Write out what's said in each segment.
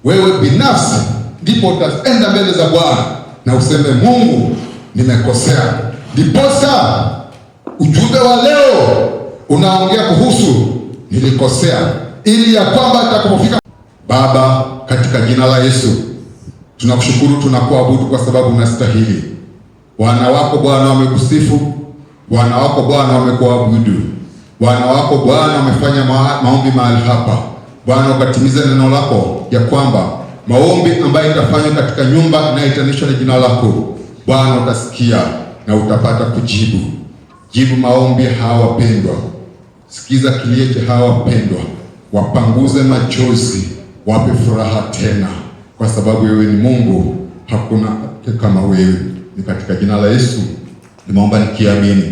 wewe binafsi, ndipo utaenda mbele za Bwana na useme, Mungu, nimekosea. Ndiposa ujumbe wa leo unaongea kuhusu nilikosea, ili ya kwamba atakapofika. Baba, katika jina la Yesu tunakushukuru, tunakuabudu kwa sababu unastahili. Wana wako Bwana wamekusifu, wana wako Bwana wamekuabudu, wana wako Bwana wamefanya maombi mahali hapa. Bwana, ukatimize neno lako ya kwamba maombi ambayo itafanywa katika nyumba inayoitanishwa na jina lako Bwana utasikia na utapata kujibu. Jibu maombi hawa wapendwa, sikiza kilio cha hawa wapendwa, wapanguze machozi, wape furaha tena, kwa sababu wewe ni Mungu, hakuna kama wewe. Ni katika jina la Yesu nimeomba nikiamini,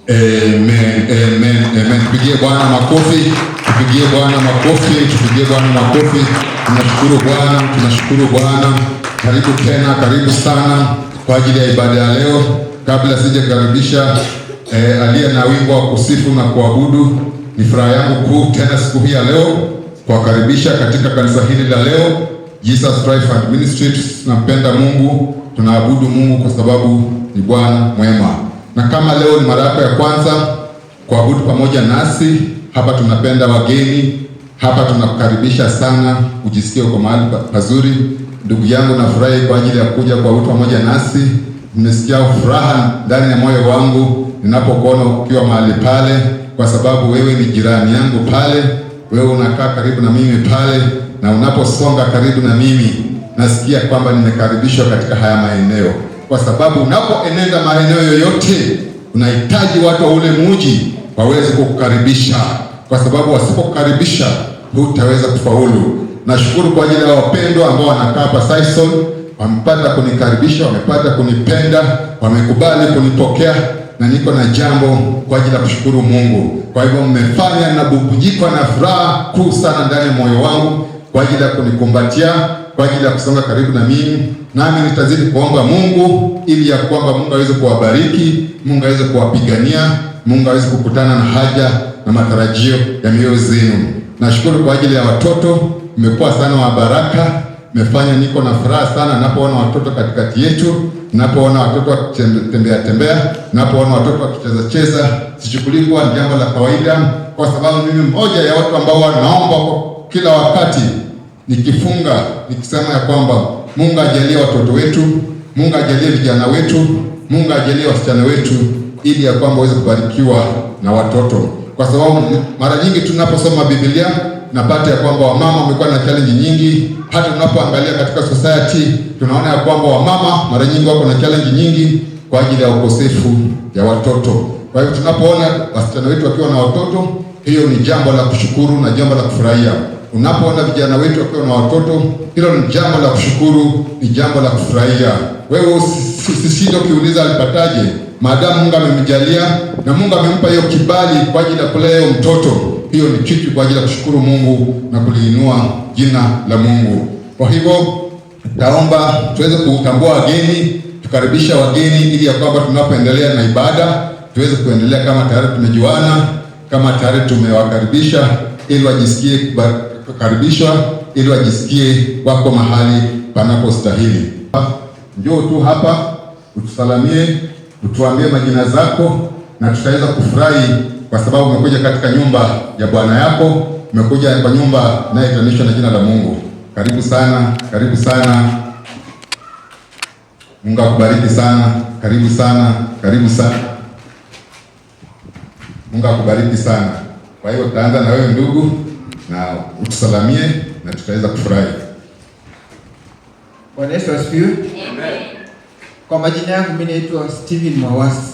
amen, amen, amen. Tupigie Bwana makofi, tupigie Bwana makofi, tupigie Bwana makofi. Tunashukuru Bwana, tunashukuru Bwana. Karibu tena, karibu sana kwa ajili ya ibada ya leo. Kabla sijakaribisha aliye na wimbo wa kusifu na kuabudu, ni furaha yangu kuu tena siku hii ya leo kuwakaribisha katika kanisa hili la leo, Jesus Life and Ministry. Tunampenda Mungu, tunaabudu Mungu kwa sababu ni Bwana mwema. Na kama leo ni mara yako ya kwanza kuabudu pamoja nasi hapa, tunapenda wageni hapa, tunakukaribisha sana, ujisikie uko mahali pazuri. Ndugu yangu, nafurahi kwa ajili ya kuja kuabudu pamoja nasi. Nimesikia furaha ndani ya moyo wangu ninapokuona ukiwa mahali pale, kwa sababu wewe ni jirani yangu pale, wewe unakaa karibu na mimi pale, na unaposonga karibu na mimi nasikia kwamba nimekaribishwa katika haya maeneo, kwa sababu unapoenenda maeneo yoyote unahitaji watu wa ule mji waweze kukukaribisha, kwa sababu wasipokukaribisha hutaweza kufaulu. Nashukuru kwa ajili ya wapendwa ambao wanakaa hapa Sisson, wamepata kunikaribisha, wamepata kunipenda, wamekubali kunipokea, na niko na jambo kwa ajili ya kushukuru Mungu. Kwa hivyo mmefanya na bubujikwa na furaha kuu sana ndani ya moyo wangu kwa ajili ya kunikumbatia, kwa ajili ya kusonga karibu na mimi. Nami nitazidi kuomba Mungu ili ya kwamba Mungu aweze kuwabariki, Mungu aweze kuwapigania, Mungu aweze kukutana na haja na matarajio ya mioyo zenu. Nashukuru kwa ajili ya watoto, mmekuwa sana wa baraka, mmefanya niko na furaha sana ninapoona watoto katikati yetu, ninapoona watoto wakitembea, ninapoona watoto wakicheza cheza. Sichukulii kuwa ni jambo la kawaida, kwa sababu mimi mmoja ya watu ambao wanaomba kila wakati nikifunga nikisema ya kwamba Mungu ajalie watoto wetu, Mungu ajalie vijana wetu, Mungu ajalie wasichana wetu, ili ya kwamba waweze kubarikiwa na watoto. Kwa sababu mara nyingi tunaposoma Biblia napata ya kwamba wamama wamekuwa na challenge nyingi. Hata tunapoangalia katika society tunaona ya kwamba wamama mara nyingi wako na challenge nyingi kwa ajili ya ukosefu ya watoto. Kwa hivyo tunapoona wasichana wetu wakiwa na watoto, hiyo ni jambo la kushukuru na jambo la kufurahia. Unapoona vijana wetu wakiwa na watoto, hilo ni jambo la kushukuru, ni jambo la kufurahia. Wewe usisinde ukiuliza alipataje, maadamu Mungu amemjalia na Mungu amempa hiyo kibali kwa ajili ya kulea mtoto. Hiyo ni kitu kwa ajili ya kushukuru Mungu na kuliinua jina la Mungu. Kwa hivyo taomba tuweze kutambua wageni, tukaribisha wageni, ili ya kwamba tunapoendelea na ibada tuweze kuendelea kama tayari tumejuana, kama tayari tumewakaribisha, ili wajisikie kukaribishwa, ili wajisikie wako mahali panapostahili. Njoo tu hapa utusalamie, utuambie majina zako, na tutaweza kufurahi kwa sababu umekuja katika nyumba ya Bwana yako, umekuja kwa nyumba inayoitanishwa na jina la Mungu. Karibu sana, karibu sana. Mungu akubariki sana. Karibu sana, karibu sana. Mungu akubariki sana. Kwa hiyo tutaanza na wewe ndugu, na utusalamie na tutaweza kufurahi. Bwana Yesu asifiwe. Amen. Kwa majina yangu mimi naitwa Steven Mawasi,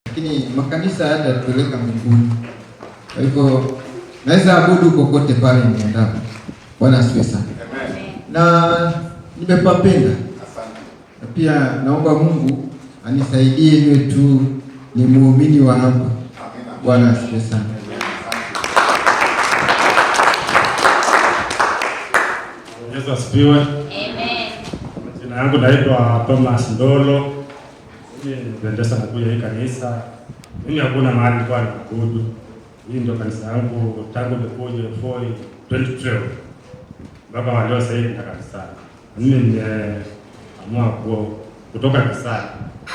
lakini makanisa yanatupeleka mbinguni. Kwa hivyo naweza abudu kokote pale niendapo. Bwana asifiwe sana. Amen. Na nimepapenda. Asante. Na pia naomba Mungu anisaidie niwe tu ni muumini wa hapa. Amen. Bwana asifiwe sana. Yesu asifiwe. Amen. Jina yangu naitwa Thomas Ndolo. Mimi nipendeza na kuja hii kanisa. Mimi hakuna mahali kwa kuabudu. Hii ndio kanisa yangu tangu nikuja 2012. mpaka walio sasa hivi na kanisani. Mimi nimeamua kutoka kanisani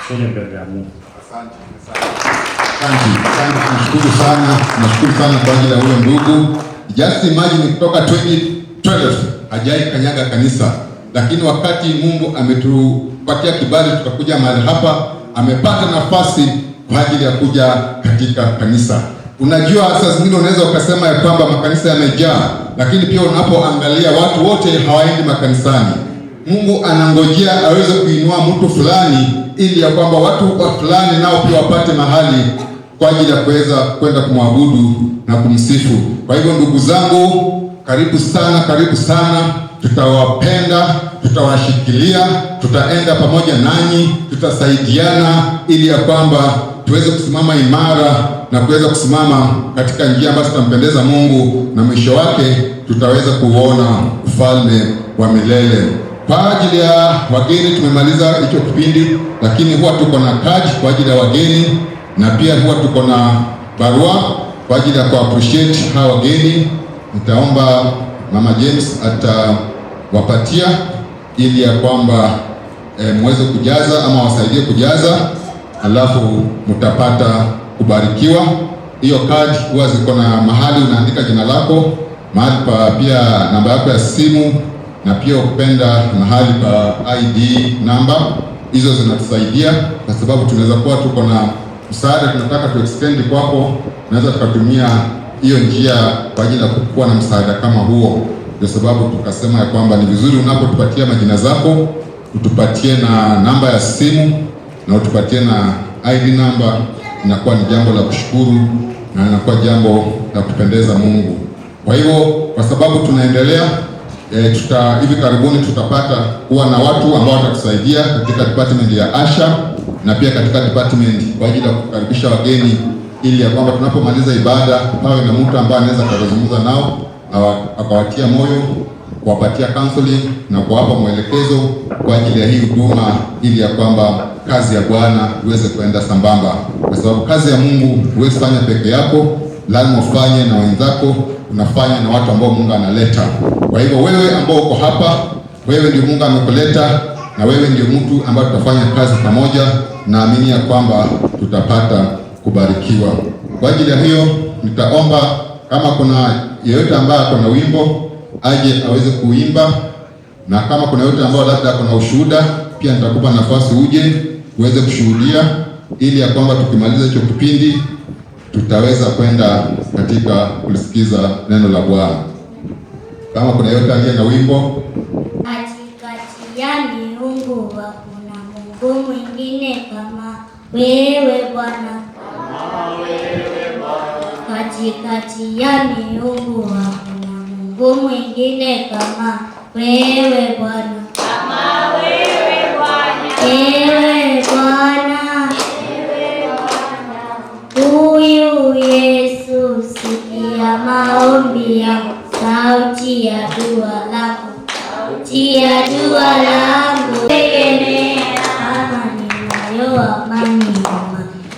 kuja mbele ya Mungu. Asante. Nashukuru sana kwa ajili ya huyo ndugu. Just imagine kutoka 2012 hajai kanyaga kanisa, lakini wakati Mungu ametupatia kibali tukakuja mahali hapa, amepata nafasi kwa ajili ya kuja katika kanisa. Unajua, saa zingine unaweza ukasema ya kwamba makanisa yamejaa, lakini pia unapoangalia watu wote hawaendi makanisani. Mungu anangojea aweze kuinua mtu fulani ili ya kwamba watu wa fulani nao pia wapate mahali kwa ajili ya kuweza kwenda kumwabudu na kumsifu. Kwa hivyo ndugu zangu, karibu sana. Tutawapenda, tutawashikilia, tutaenda pamoja nanyi, tutasaidiana ili ya kwamba tuweze kusimama imara na kuweza kusimama katika njia ambazo tutampendeza Mungu, na mwisho wake tutaweza kuona ufalme wa milele. Kwa ajili ya wageni tumemaliza hicho kipindi, lakini huwa tuko na kadi kwa ajili ya wageni, na pia huwa tuko na barua kwa ajili ya ku-appreciate hawa wageni. Nitaomba Mama James atawapatia ili ya kwamba muweze kujaza ama wasaidie kujaza, alafu mtapata kubarikiwa. Hiyo kadi huwa ziko na mahali unaandika jina lako, mahali pa pia namba yako ya simu, na pia ukipenda mahali pa ID namba. Hizo zinatusaidia kwa sababu tunaweza kuwa tuko na msaada tunataka tu extend kwako, tunaweza tukatumia hiyo njia kwa ajili ya kuwa na msaada kama huo. Ndio sababu tukasema ya kwamba ni vizuri unapotupatia majina zako utupatie na namba ya simu na utupatie na ID namba. Inakuwa ni jambo la kushukuru na inakuwa jambo la kupendeza Mungu. Kwa hivyo, kwa sababu tunaendelea hivi karibuni tutapata kuwa na watu ambao watatusaidia katika department ya Asha na pia katika department kwa ajili ya kukaribisha wageni, ili ya kwamba tunapomaliza ibada pawe na mtu ambaye anaweza kuzungumza nao, akawatia moyo, kuwapatia counseling na kuwapa mwelekezo kwa ajili ya hii huduma, ili ya kwamba kazi ya Bwana iweze kuenda sambamba, kwa sababu kazi ya Mungu huwezi fanya peke yako, lazima ufanye na wenzako, unafanya na watu ambao Mungu analeta. Kwa hivyo wewe ambao uko hapa, wewe ndio Mungu amekuleta, na wewe ndio mtu ambaye tutafanya kazi pamoja. Naamini ya kwamba tutapata kubarikiwa. Kwa ajili ya hiyo, nitaomba kama kuna yeyote ambaye ako na wimbo aje aweze kuimba, na kama kuna yeyote ambaye labda ako na ushuhuda pia nitakupa nafasi uje uweze kushuhudia, ili ya kwamba tukimaliza hicho kipindi tutaweza kwenda katika kulisikiza neno la Bwana. Kama kuna yeyote aliye na wimbo. Katikati ya miungu hakuna Mungu mwingine kama wewe Bwana. Katikati ya miungu hakuna Mungu mwingine kama wewe Bwana. Ewe Bwana, huyu Yesu sikia maombi yangu, sauti ya dua langu, tegemea amani nayo amani,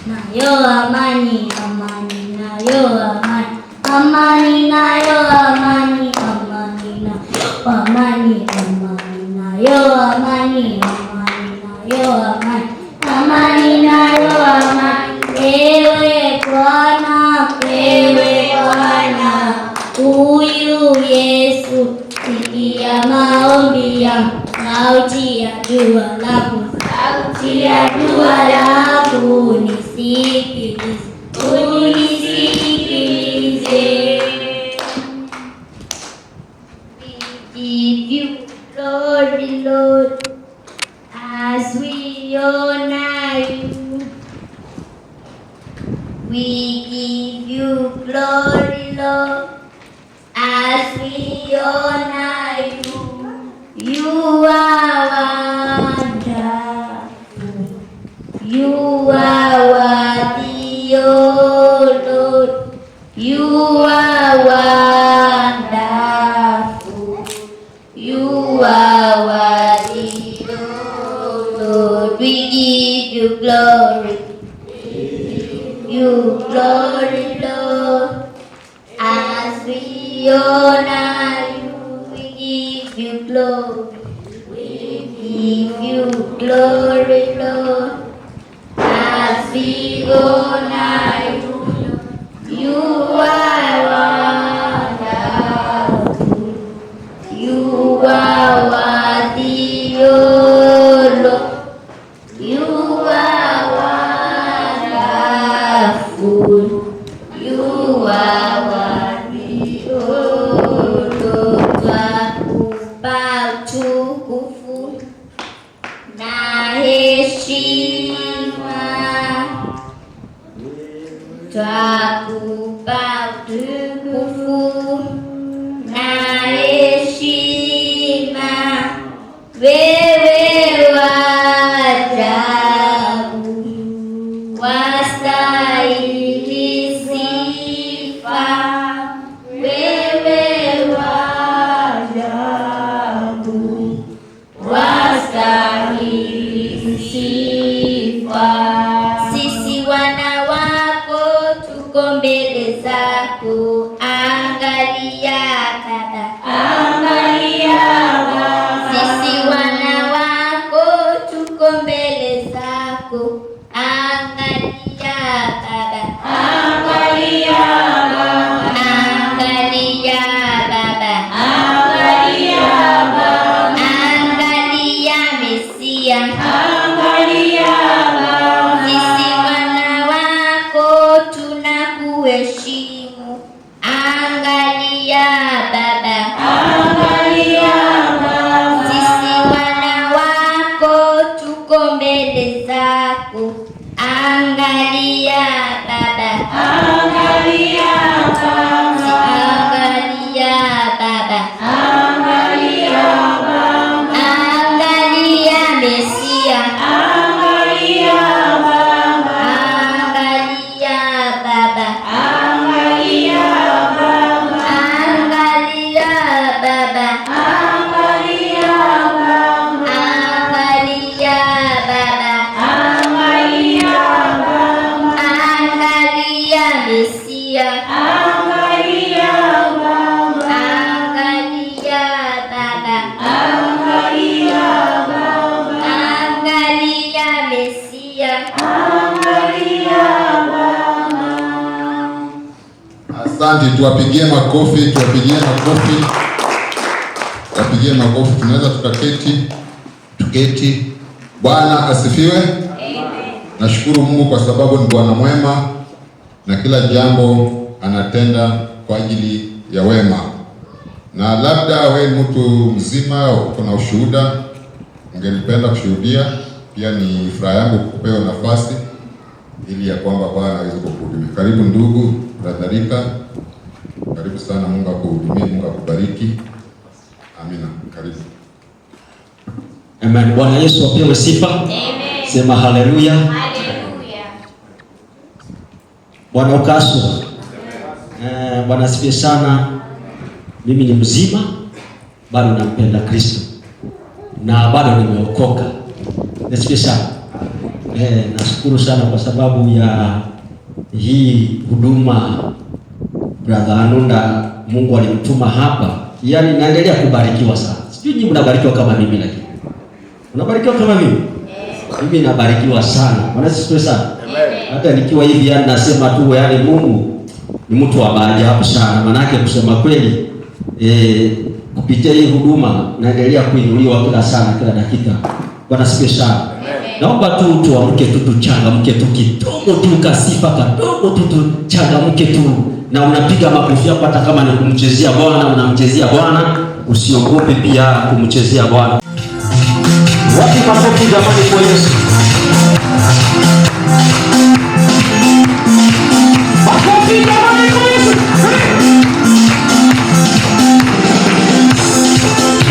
nayo amani, amani nayo amani, amani nayo amani, amani nayo amani, amani nayo amani, amani nayo amani. Ewe Bwana, huyu Yesu sikia maombi yangu, sauti ya dua langu, unisikilize. We give you glory, Lord, as we honor you. We give you glory, Lord, as we honor you. You are wonderful. You are worthy, oh Lord. You are wonderful. You are worthy, oh Lord. We give you glory. You glory, Lord, as we honor you. We give We give you glory, Lord. As we go nigh to you are wonderful. You are worthy, O Lord. You are wonderful. You are worthy, O Lord. Twakupa utukufu na heshima. Twakupa utukufu na heshima. Wewe wajabu, wastahili sifa. Wewe wajabu, wastahili sifa. Sisi wana wako tuko mbele zako, angalia Baba, angalia Baba. Sisi wana wako tuko mbele zako, angalia Baba, angalia Baba, angalia Baba, angalia Baba, angalia Mesia, angalia Baba. Sisi wana wako tunakuheshimu, angalia Baba, angalia Baba. Sisi wana wako tuko mbele zako, angalia Baba, angalia Baba, angalia Baba, angalia Baba, angalia Mesia, angalia Baba, angalia Baba, angalia Baba, angalia Baba, angalia Baba, angalia Baba, angalia Baba, angalia Mesia, angalia Baba, angalia Baba, angalia Baba, angalia Mesia, angalia Baba. Asante, tuwapigie makofi, tuwapigie makofi, tuwapigie makofi. Tunaweza tuketi. Bwana asifiwe. Amen. Nashukuru Mungu kwa sababu ni Bwana mwema na kila jambo anatenda kwa ajili ya wema. Na labda wewe ni mtu mzima, uko na ushuhuda, ungelipenda kushuhudia, pia ni furaha yangu kupewa nafasi ili ya kwamba Bwana aweze kukuhudumia. Karibu ndugu Bradharika, karibu sana. Mungu akuhudumie, Mungu akubariki. Amina, karibu. Amen. Bwana Yesu apewe sifa. Amen. Sema haleluya. Haleluya. Bwana ukaso. Bwana asifiwe sana. Mimi ni mzima, bado nampenda Kristo na bado nimeokoka. Asifiwe sana. Nashukuru sana kwa sababu ya hii huduma Brother Anunda, Mungu alimtuma hapa. Yaani naendelea kubarikiwa sana. Sijui nyinyi mnabarikiwa kama mimi, lakini unabarikiwa kama mimi? Mimi nabarikiwa sana. Bwana asifiwe sana. Hata nikiwa hivi yani nasema tu yani Mungu ni mtu wa maajabu sana. Manake kusema kweli kupitia hii huduma naendelea kuinuliwa kila dakika. Bwana asifiwe sana. Naomba tu tuamke tu, tuchangamke tu kidogo tu, kasifa kadogo tu, tuchangamke tu, na unapiga makofi hapa hata kama ni kumchezea Bwana, unamchezea Bwana, usiogope pia kumchezea Bwana. Wapi makofi jamani kwa Yesu? Makofi jamani kwa Yesu.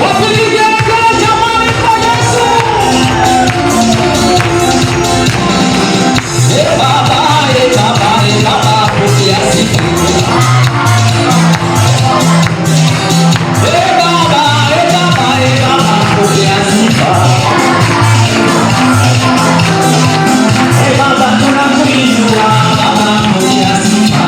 Wapi vigelegele jamani kwa Yesu? Baba, pokea sifa. Baba, pokea sifa. Baba, tunakuinua, Baba, pokea sifa.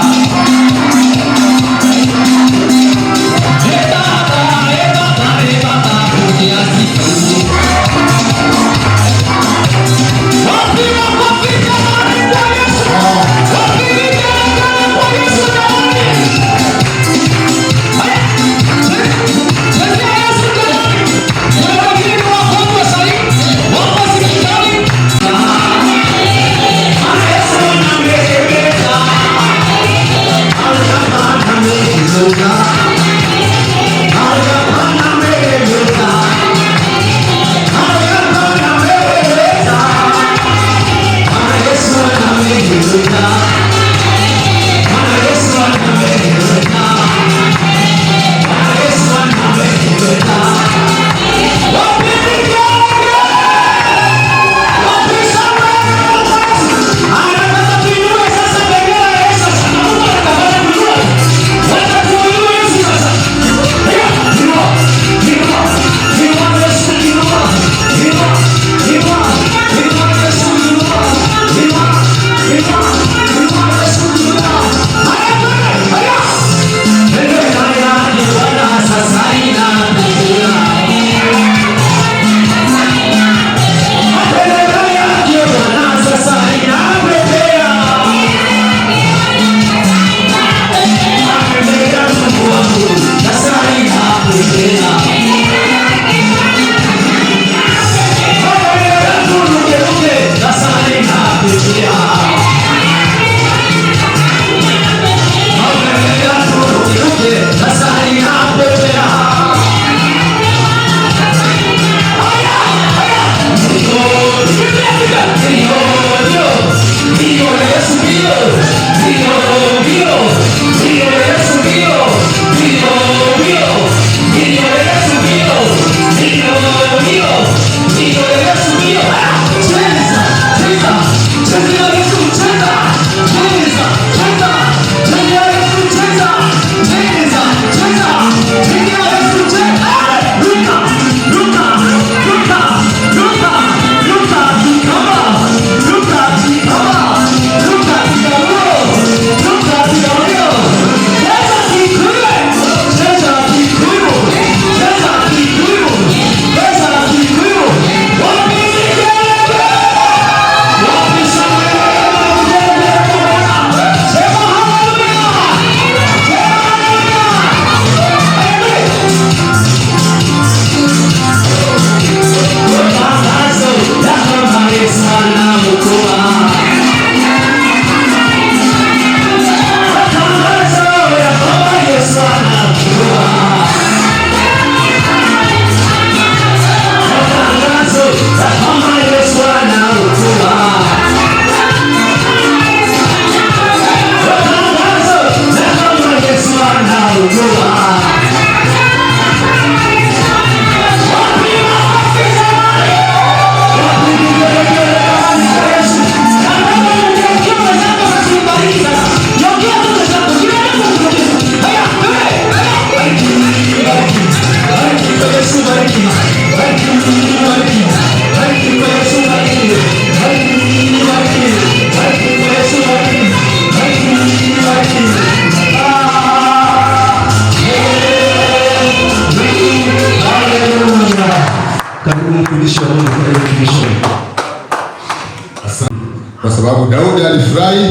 Kwa sababu Daudi alifurahi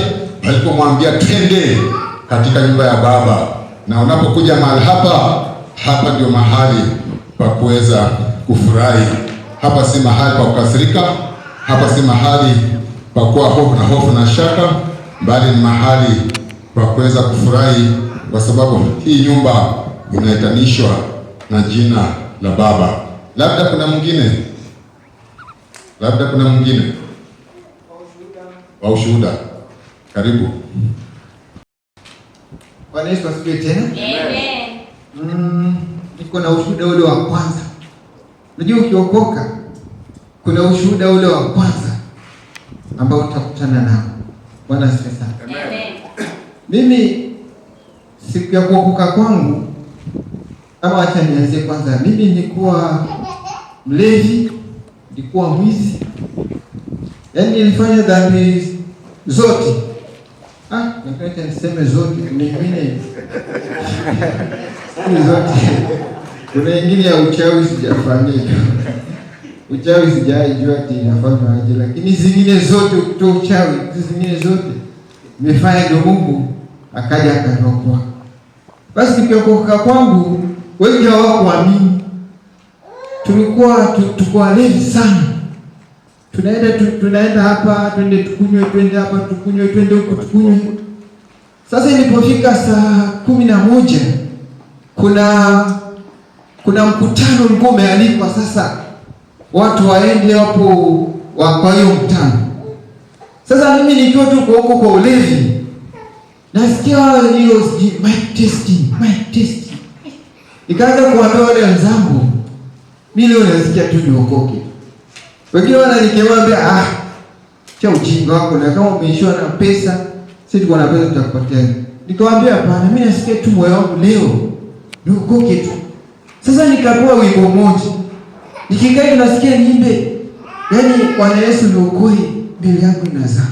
alipomwambia twende katika nyumba ya Baba, na unapokuja mahali hapa ndio mahali pa kuweza kufurahi. Hapa si mahali pa kukasirika, hapa si mahali pa kuwa hofu na shaka, bali ni mahali pa kuweza kufurahi, kwa sababu hii nyumba inaitanishwa na jina la Baba. Labda kuna mwingine wa ushuhuda. Karibu. Bwana Yesu asifiwe tena. Amen. Niko na ushuhuda ule wa kwanza. Unajua ukiokoka kuna ushuhuda ule wa kwanza ambao utakutana nao. Bwana asifiwe sana. Amen. Mimi siku ya kuokoka kwangu, ama acha nianzie kwanza, mimi nilikuwa mlevi, nilikuwa mwizi. Yaani nilifanya dhambi zote. Nataka niseme zote, nyingine zote. Kuna ingine ya uchawi sijafanyia. Uchawi sijaijua ati inafanywa aje, lakini zingine zote kutoa uchawi, zingine zote nimefanya ndio Mungu akaja akaniokoa. Basi nikiokoka kwangu wengi hawakuamini. Tulikuwa tuko walevi sana. Tunaenda hapa, twende tukunywe, twende hapa tukunywe, twende huko tukunywe. Sasa ilipofika saa 11 kuna mkutano ulikuwa umealikwa, sasa watu waende hapo kwa hiyo mkutano. Sasa mimi nikiwa tu huko kwa ulevi, nasikia hiyo mic testing. Nikaanza kuambia wale wenzangu, mimi leo nasikia tu niokoke. Wengine wananiambia cha ujinga wako, na kama umeishiwa na pesa, sisi tuko na pesa tutakupatia. Nikamwambia hapana, mimi nasikia tu moyo wangu leo niokoke tu. Sasa nikapewa wimbo mmoja. Nikikaa nasikia nyimbe, yaani Bwana Yesu niokoe, mbele yangu inazama.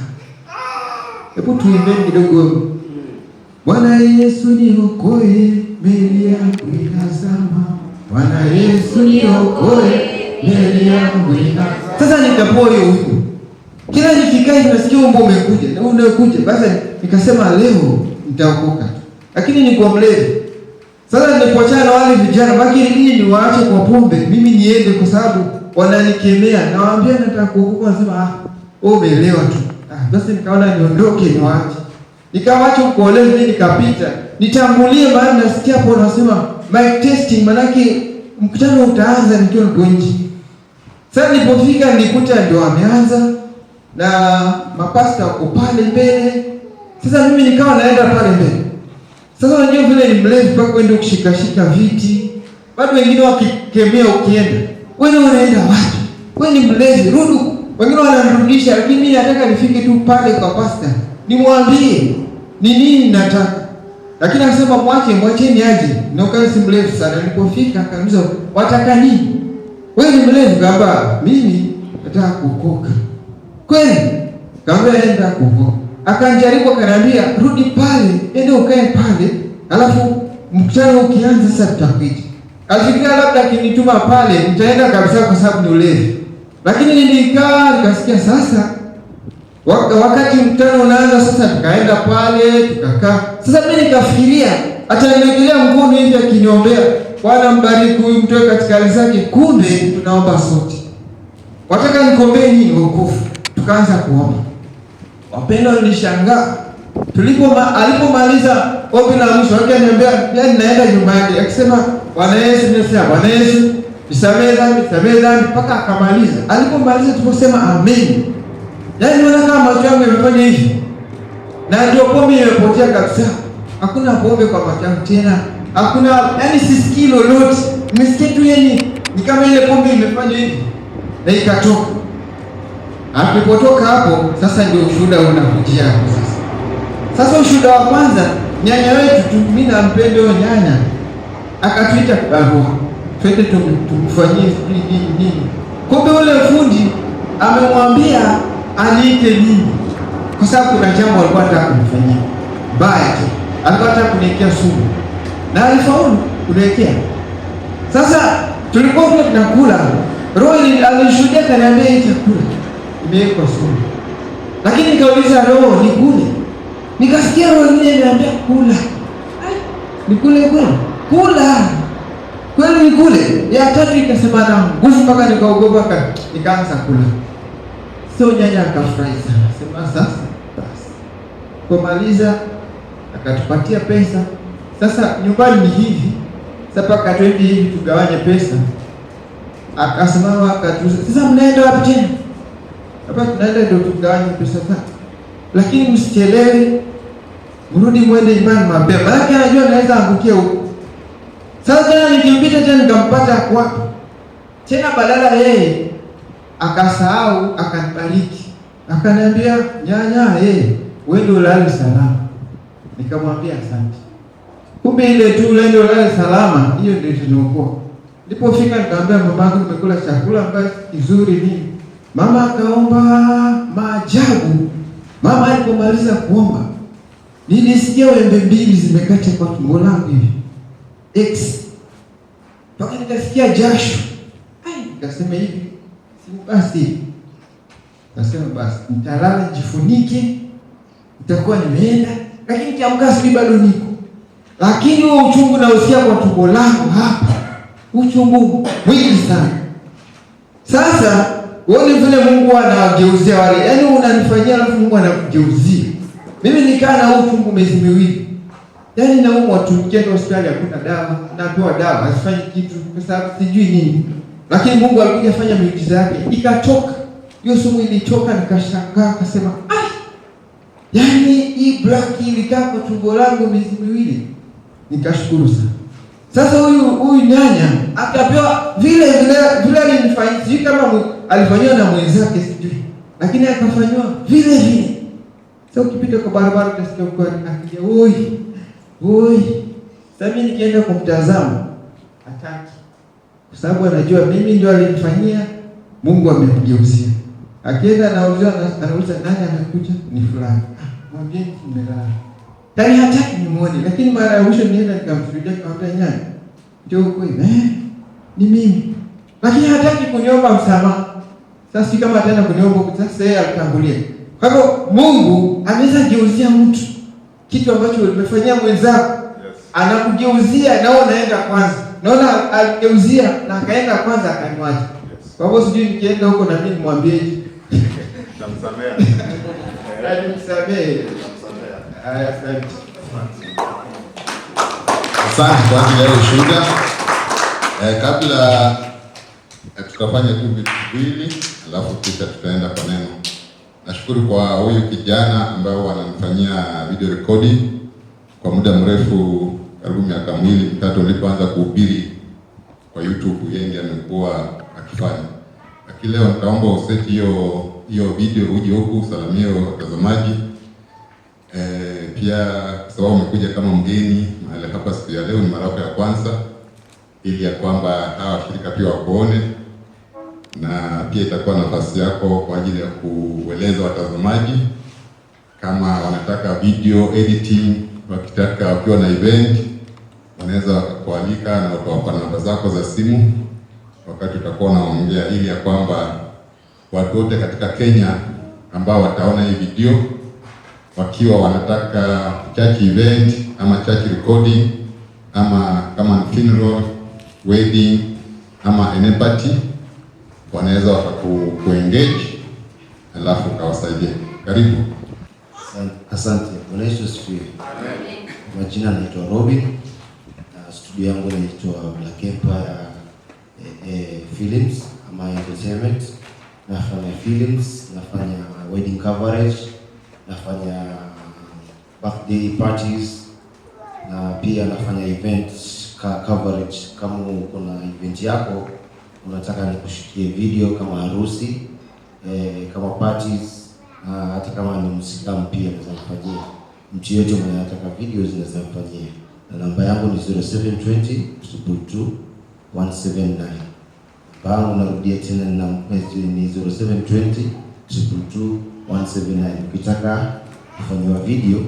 Hebu tuimbe kidogo. Bwana Yesu niokoe, mbele yangu inazama. Bwana Yesu niokoe, mbele yangu inazama. Sasa nikapewa hiyo wimbo. Kila nikikaa nasikia wimbo umekuja, na unakuja. Basi nikasema leo nitaokoka. Lakini niko mlevi. Sasa nilipoachana na wale vijana, baki ili niwaache kwa pombe, mimi niende kwa sababu wananikemea. Nawaambia nataka kuokoka, nasema wewe umeelewa tu. Basi nikaona niondoke niwaache. Nikawaacha kuolewa, nikapita. Nitambulie maana nasikia hapo wanasema mic testing, manake mkutano utaanza nikiwa nje. Sasa nilipofika nilikuta ndio wameanza na mapasta wako pale mbele. Sasa mimi nikawa naenda pale mbele. Sasa unajua vile ni mlevi mpaka kwenda kushikashika viti. Bado wengine wakikemea ukienda. Wewe unaenda wapi? Wewe ni mlevi, rudi. Wengine wananirudisha, lakini mimi nataka nifike tu pale kwa pastor. Nimwambie ni nini nataka. Lakini akasema mwacheni aje. Na ukawa si mlevi sana. Nilipofika akaniuliza wataka nini? Wewe ni mlevi? Kamba mimi nataka kuokoka. Kweli? Kamba enda kuokoka. Akanijaribu akaniambia rudi pale, ende ukae pale, alafu mkutano ukianza sasa tutakuja. Alifikiria labda akinituma pale nitaenda kabisa kwa sababu ni ulevi. Lakini nilikaa nikasikia sasa wakati mkutano unaanza sasa tukaenda pale tukakaa. Sasa mimi nikafikiria ataniwekelea mkono hivi akiniombea, Bwana mbariki huyu mtu katika hali zake, kumbe tunaomba sote. Wataka nikombee nini wokovu? Tukaanza kuomba. Wapendwa, nilishangaa. Alipomaliza ombi la mwisho, akaniambia yaani naenda nyumbani. Akisema Bwana Yesu, nimesema Bwana Yesu, nisamehe dhambi mpaka akamaliza. Alipomaliza tuposema amen. Yaani naona kama macho yangu yamefanya hivi. Na ndio pombe imepotea kabisa. Hakuna pombe kwa macho yangu tena. Hakuna, yaani sisikii lolote. Nimesikia tu yani ni kama ile pombe imefanya hivi. Na ikatoka. Alipotoka hapo sasa ndio ushuhuda unakujia hapo sasa. Sasa ushuhuda wa kwanza, nyanya wetu tu, mimi nampenda huyo nyanya. Akatuita barua. Twende tumfanyie nini. Kumbe ule fundi amemwambia aniite mimi. Kwa sababu kuna jambo alikuwa anataka kumfanyia. Baya tu. Alikuwa anataka kuniwekea sumu. Na alifaulu kuniwekea. Sasa tulikuwa tunakula. Roho alishuhudia kaniambia hii chakula imewekwa sumu. Lakini nikauliza roho ni kule. Nikasikia roho nyingine inaniambia kula. Nikule kweli? Kula. Kweli nikule. Ya tatu ikasema na nguvu mpaka nikaogopa nikaanza kula. Sio nyanya akafurahi sana. Sema sasa basi. Kumaliza akatupatia pesa. Sasa nyumbani ni hivi. Sasa paka twende hivi tugawanye pesa. Akasimama akatuuliza, "Sasa mnaenda wapi tena?" Hapa tunaenda ndio tugawanye pesa zake. Lakini msichelewe. Mrudi mwende nyumbani mapema. Maana anajua anaweza angukia huko. Sasa tena nikimpita tena nikampata kwa tena badala yeye akasahau akanibariki. Akaniambia, "Nyanya, wewe ndio ulale salama." Nikamwambia asante. Kumbe ile tu ulende ulale salama, hiyo ndio tunookoa. Nilipofika nikamwambia mamangu nimekula chakula ambacho kizuri nini. Mama akaomba maajabu. Mama alipomaliza kuomba, nilisikia wembe mbili zimekata kwa tumbo langu hivi. mpaka nikasikia jasho. Nikasema hivi, basi nasema basi nitalala jifunike, nitakuwa nimeenda, lakini kiamka asubuhi bado niko. Lakini huo uchungu na usikia kwa tumbo langu hapa, uchungu mwingi sana. Sasa uone vile Mungu anawageuzia wale, yaani unanifanyia alafu Mungu anakugeuzia. Mimi nikaa na uchungu miezi miwili, yaani naumwa tu, nikienda hospitali hakuna dawa, napewa dawa hazifanyi kitu kwa sababu sijui nini. Lakini Mungu alikuja fanya miujiza yake, ikatoka. Hiyo sumu ilichoka, nikashangaa, akasema, yaani hii black ilikaa kwa tumbo langu miezi miwili. Nikashukuru sana. Sasa huyu nyanya akapewa vile alinifanyia, sijui kama alifanywa na mwenzake sijui, lakini akafanywa vile vile. Sasa ukipita kwa barabara utasikia kwa akija, oi. Sasa mimi nikienda kumtazama hataki, kwa sababu anajua mimi ndio alinifanyia, Mungu amemgeuzia. Akienda anauliza nani amekuja? Ni fulani. Mwambie nimelala. Tani hataki nimuone, lakini mara ya mwisho nienda nikamshuhudia, nikamwambia nyanya, ndio uko hivi, ni mimi. Lakini hataki kuniomba msamaha. Sasa si kama tena kuniomba, sasa yeye alitangulia. Kwa hivyo Mungu anaweza geuzia mtu kitu ambacho umefanyia mwenzako. Anakugeuzia na wewe unaenda kwanza. Naona aligeuzia na akaenda kwanza akaniacha. Kwa hivyo sijui nikienda huko na mimi nimwambieje? Namsamea. Nimsamee. Asante kwa ajili ya ushuhuda. Kabla tutafanya tu vitu viwili, alafu kisha tutaenda kwa neno. Nashukuru kwa huyu kijana ambao wananifanyia video recording kwa muda mrefu, karibu miaka 2-3 nilipoanza kuhubiri kwa YouTube, yeye ndiye amekuwa akifanya. Lakini leo nitaomba useti hiyo video uje huku usalimie watazamaji. Pia sababu umekuja kama mgeni mahali hapa siku ya leo, ni mara ya kwanza, ili ya kwamba hawa shirika pia wakuone, na pia itakuwa nafasi yako kwa ajili ya kueleza watazamaji kama wanataka video editing, wakitaka wakiwa na event wanaweza kualika na utawapa namba zako za simu wakati utakuwa unaongea, ili ya kwamba watu wote katika Kenya ambao wataona hii video wakiwa wanataka church event ama church recording ama kama funeral, wedding ama any party, wanaweza wakakuengage alafu kawasaidia. Karibu. Asante. Bwana Yesu asifiwe. Majina naitwa Robin. Studio yangu inaitwa Black Empire Films ama entertainment. Nafanya films, nafanya wedding coverage, nafanya birthday parties, na pia nafanya events coverage. Kama kuna event yako unataka nikushutie video kama harusi, kama parties, hata kama ni Muislamu pia naweza kufanyia. Mtu yote mwenye anataka videos naweza kufanyia. Na namba yangu ni 0720 222 179. Bangu narudia tena na ni 0720 222 179. Ukitaka kufanywa video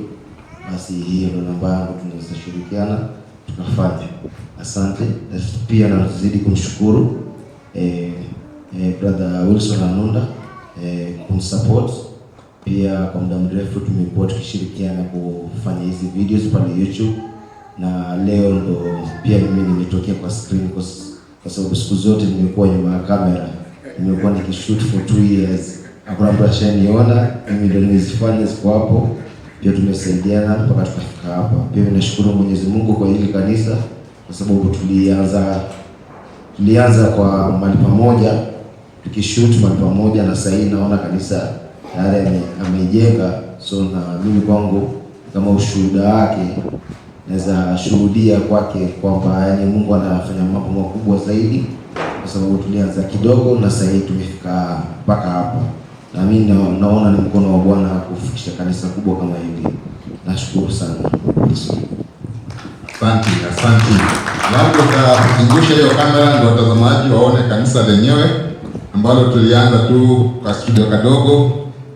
basi hiyo ndo namba yangu, tunaweza shirikiana tukafanya. Asante. Pia nazidi kumshukuru brother Wilson Anunda kumsupport. Pia kwa muda mrefu tumekuwa tukishirikiana kufanya hizi videos pale YouTube, na leo ndo pia mimi nimetokea kwa screen kwa sababu siku zote nimekuwa nyuma ya kamera. Nimekuwa nikishoot for 2 years. Hakuna mtu ashaniona, mimi ndo nilizifanya siku hapo. Pia tumesaidiana mpaka tukafika hapa. Pia ninashukuru Mwenyezi Mungu kwa hili kanisa kwa sababu tulianza kwa mahali pamoja, tukishoot mahali pamoja, na sasa hivi naona kanisa tayari amejenga. So na mimi kwangu kama ushuhuda wake naweza shuhudia kwake kwamba yani Mungu anafanya mambo makubwa zaidi, kwa sababu tulianza kidogo na sasa hivi tumefika mpaka hapa. Na mimi naona ni mkono wa Bwana kufikisha kanisa kubwa kama hili. Nashukuru sana. Asante. Labda tutazungusha hiyo kamera ndio watazamaji waone kanisa lenyewe ambalo tulianza tu kwa studio kadogo,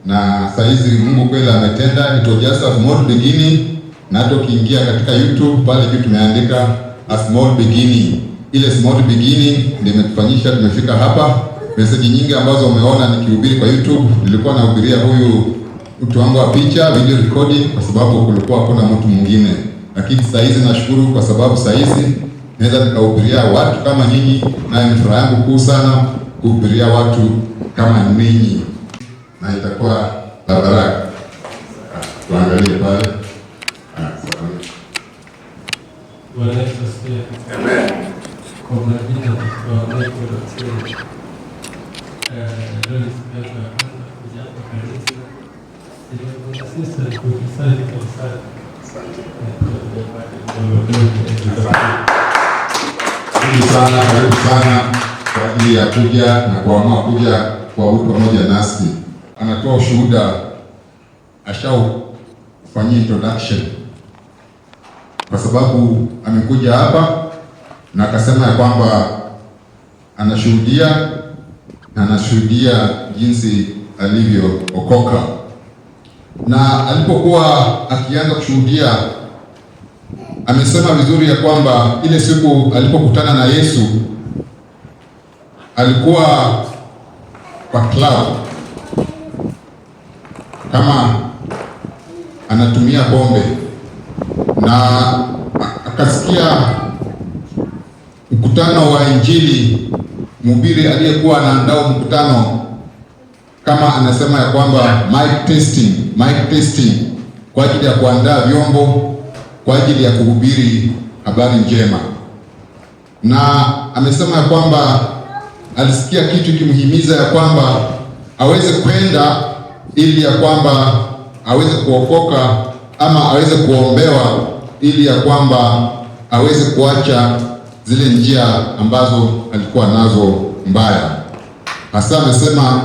na saa hizi Mungu kweli ametenda. It was just a small beginning, na hata ukiingia katika YouTube pale juu tumeandika a small beginning, ile small beginning ndio imetufanyisha tumefika hapa. Message nyingi ambazo umeona nikihubiri kwa YouTube, nilikuwa nahubiria huyu mtu wangu wa picha, video recording, kwa sababu kulikuwa hakuna mtu mwingine. Lakini saa hizi nashukuru kwa sababu saa hizi naweza nikahubiria watu kama nyinyi, na ni furaha yangu kuu sana kuhubiria watu kama ninyi, na itakuwa baraka. Tuangalie pale. Amen. Kwa majina kwa leo ni siku ya kwanza kuja hapa kanisa. Sisi tukisali kanisani. Karibu sana kwa ajili ya kuja na kuamua kuja kwa wito pamoja nasi. Anatoa ushuhuda, ashaufanyia introduction kwa sababu amekuja hapa na akasema ya kwamba anashuhudia jinsi alivyookoka, na alipokuwa akianza kushuhudia amesema vizuri ya kwamba ile siku alipokutana na Yesu alikuwa kwa club kama anatumia pombe, na akasikia mkutano wa Injili, mhubiri aliyekuwa anaandaa mkutano kama anasema ya kwamba mic testing kwa ajili ya kuandaa vyombo kwa ajili ya kuhubiri habari njema. Na amesema ya kwamba alisikia kitu kimhimiza ya kwamba aweze kwenda ili ya kwamba aweze kuokoka ama aweze kuombewa ili ya kwamba aweze kuacha zile njia ambazo alikuwa nazo mbaya. Hasa amesema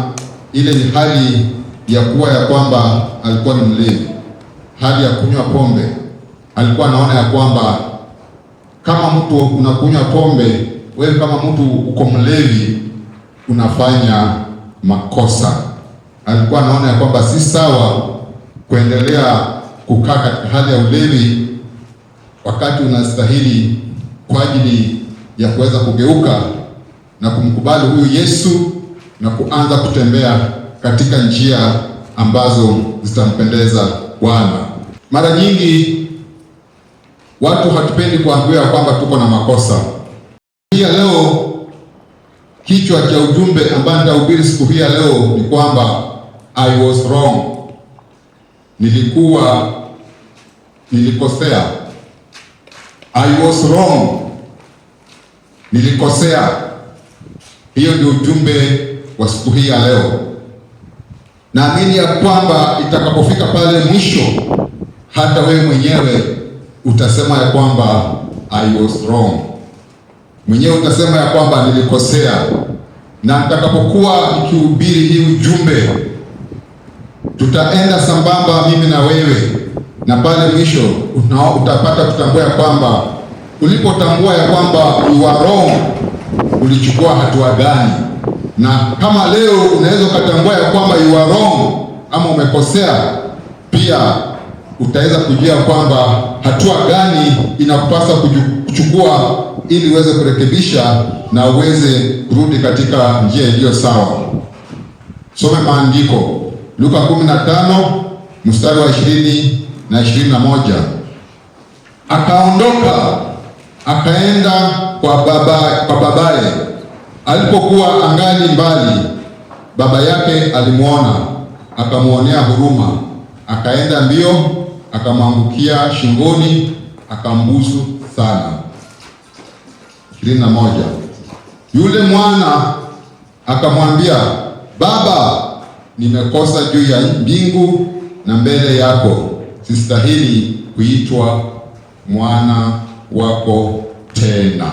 ile ni hali ya kuwa ya kwamba alikuwa ni mlevi, hali ya kunywa pombe. Alikuwa anaona ya kwamba kama mtu unakunywa pombe, wewe kama mtu uko mlevi unafanya makosa. Alikuwa anaona ya kwamba si sawa kuendelea kukaa katika hali ya ulevi wakati unastahili kwa ajili ya kuweza kugeuka na kumkubali huyu Yesu na kuanza kutembea katika njia ambazo zitampendeza Bwana. Mara nyingi watu hatupendi kuambiwa kwamba tuko na makosa. Pia leo kichwa cha ujumbe ambaye nitahubiri siku hii ya leo ni kwamba I was wrong. Nilikosea. I was wrong. Nilikosea. Hiyo ndio ujumbe wa siku hii ya leo. Naamini ya kwamba itakapofika pale mwisho, hata wewe mwenyewe utasema ya kwamba I was wrong. Mwenyewe utasema ya kwamba nilikosea. Na nitakapokuwa nikihubiri hii ujumbe, tutaenda sambamba mimi na wewe, na pale mwisho utapata kutambua ya kwamba ulipotambua ya kwamba you are wrong, ulichukua hatua gani. Na kama leo unaweza ukatambua ya kwamba you are wrong ama umekosea, pia utaweza kujua kwamba hatua gani inakupasa kuchukua ili uweze kurekebisha na uweze kurudi katika njia iliyo sawa. Some maandiko. Luka 15 mstari wa 20 na 21. Akaondoka akaenda kwa babaye. Alipokuwa angali mbali, baba yake alimwona, akamwonea huruma, akaenda mbio, akamwangukia shingoni, akambusu sana. 21. Yule mwana akamwambia, Baba, nimekosa juu ya mbingu na mbele yako, sistahili kuitwa mwana wako tena.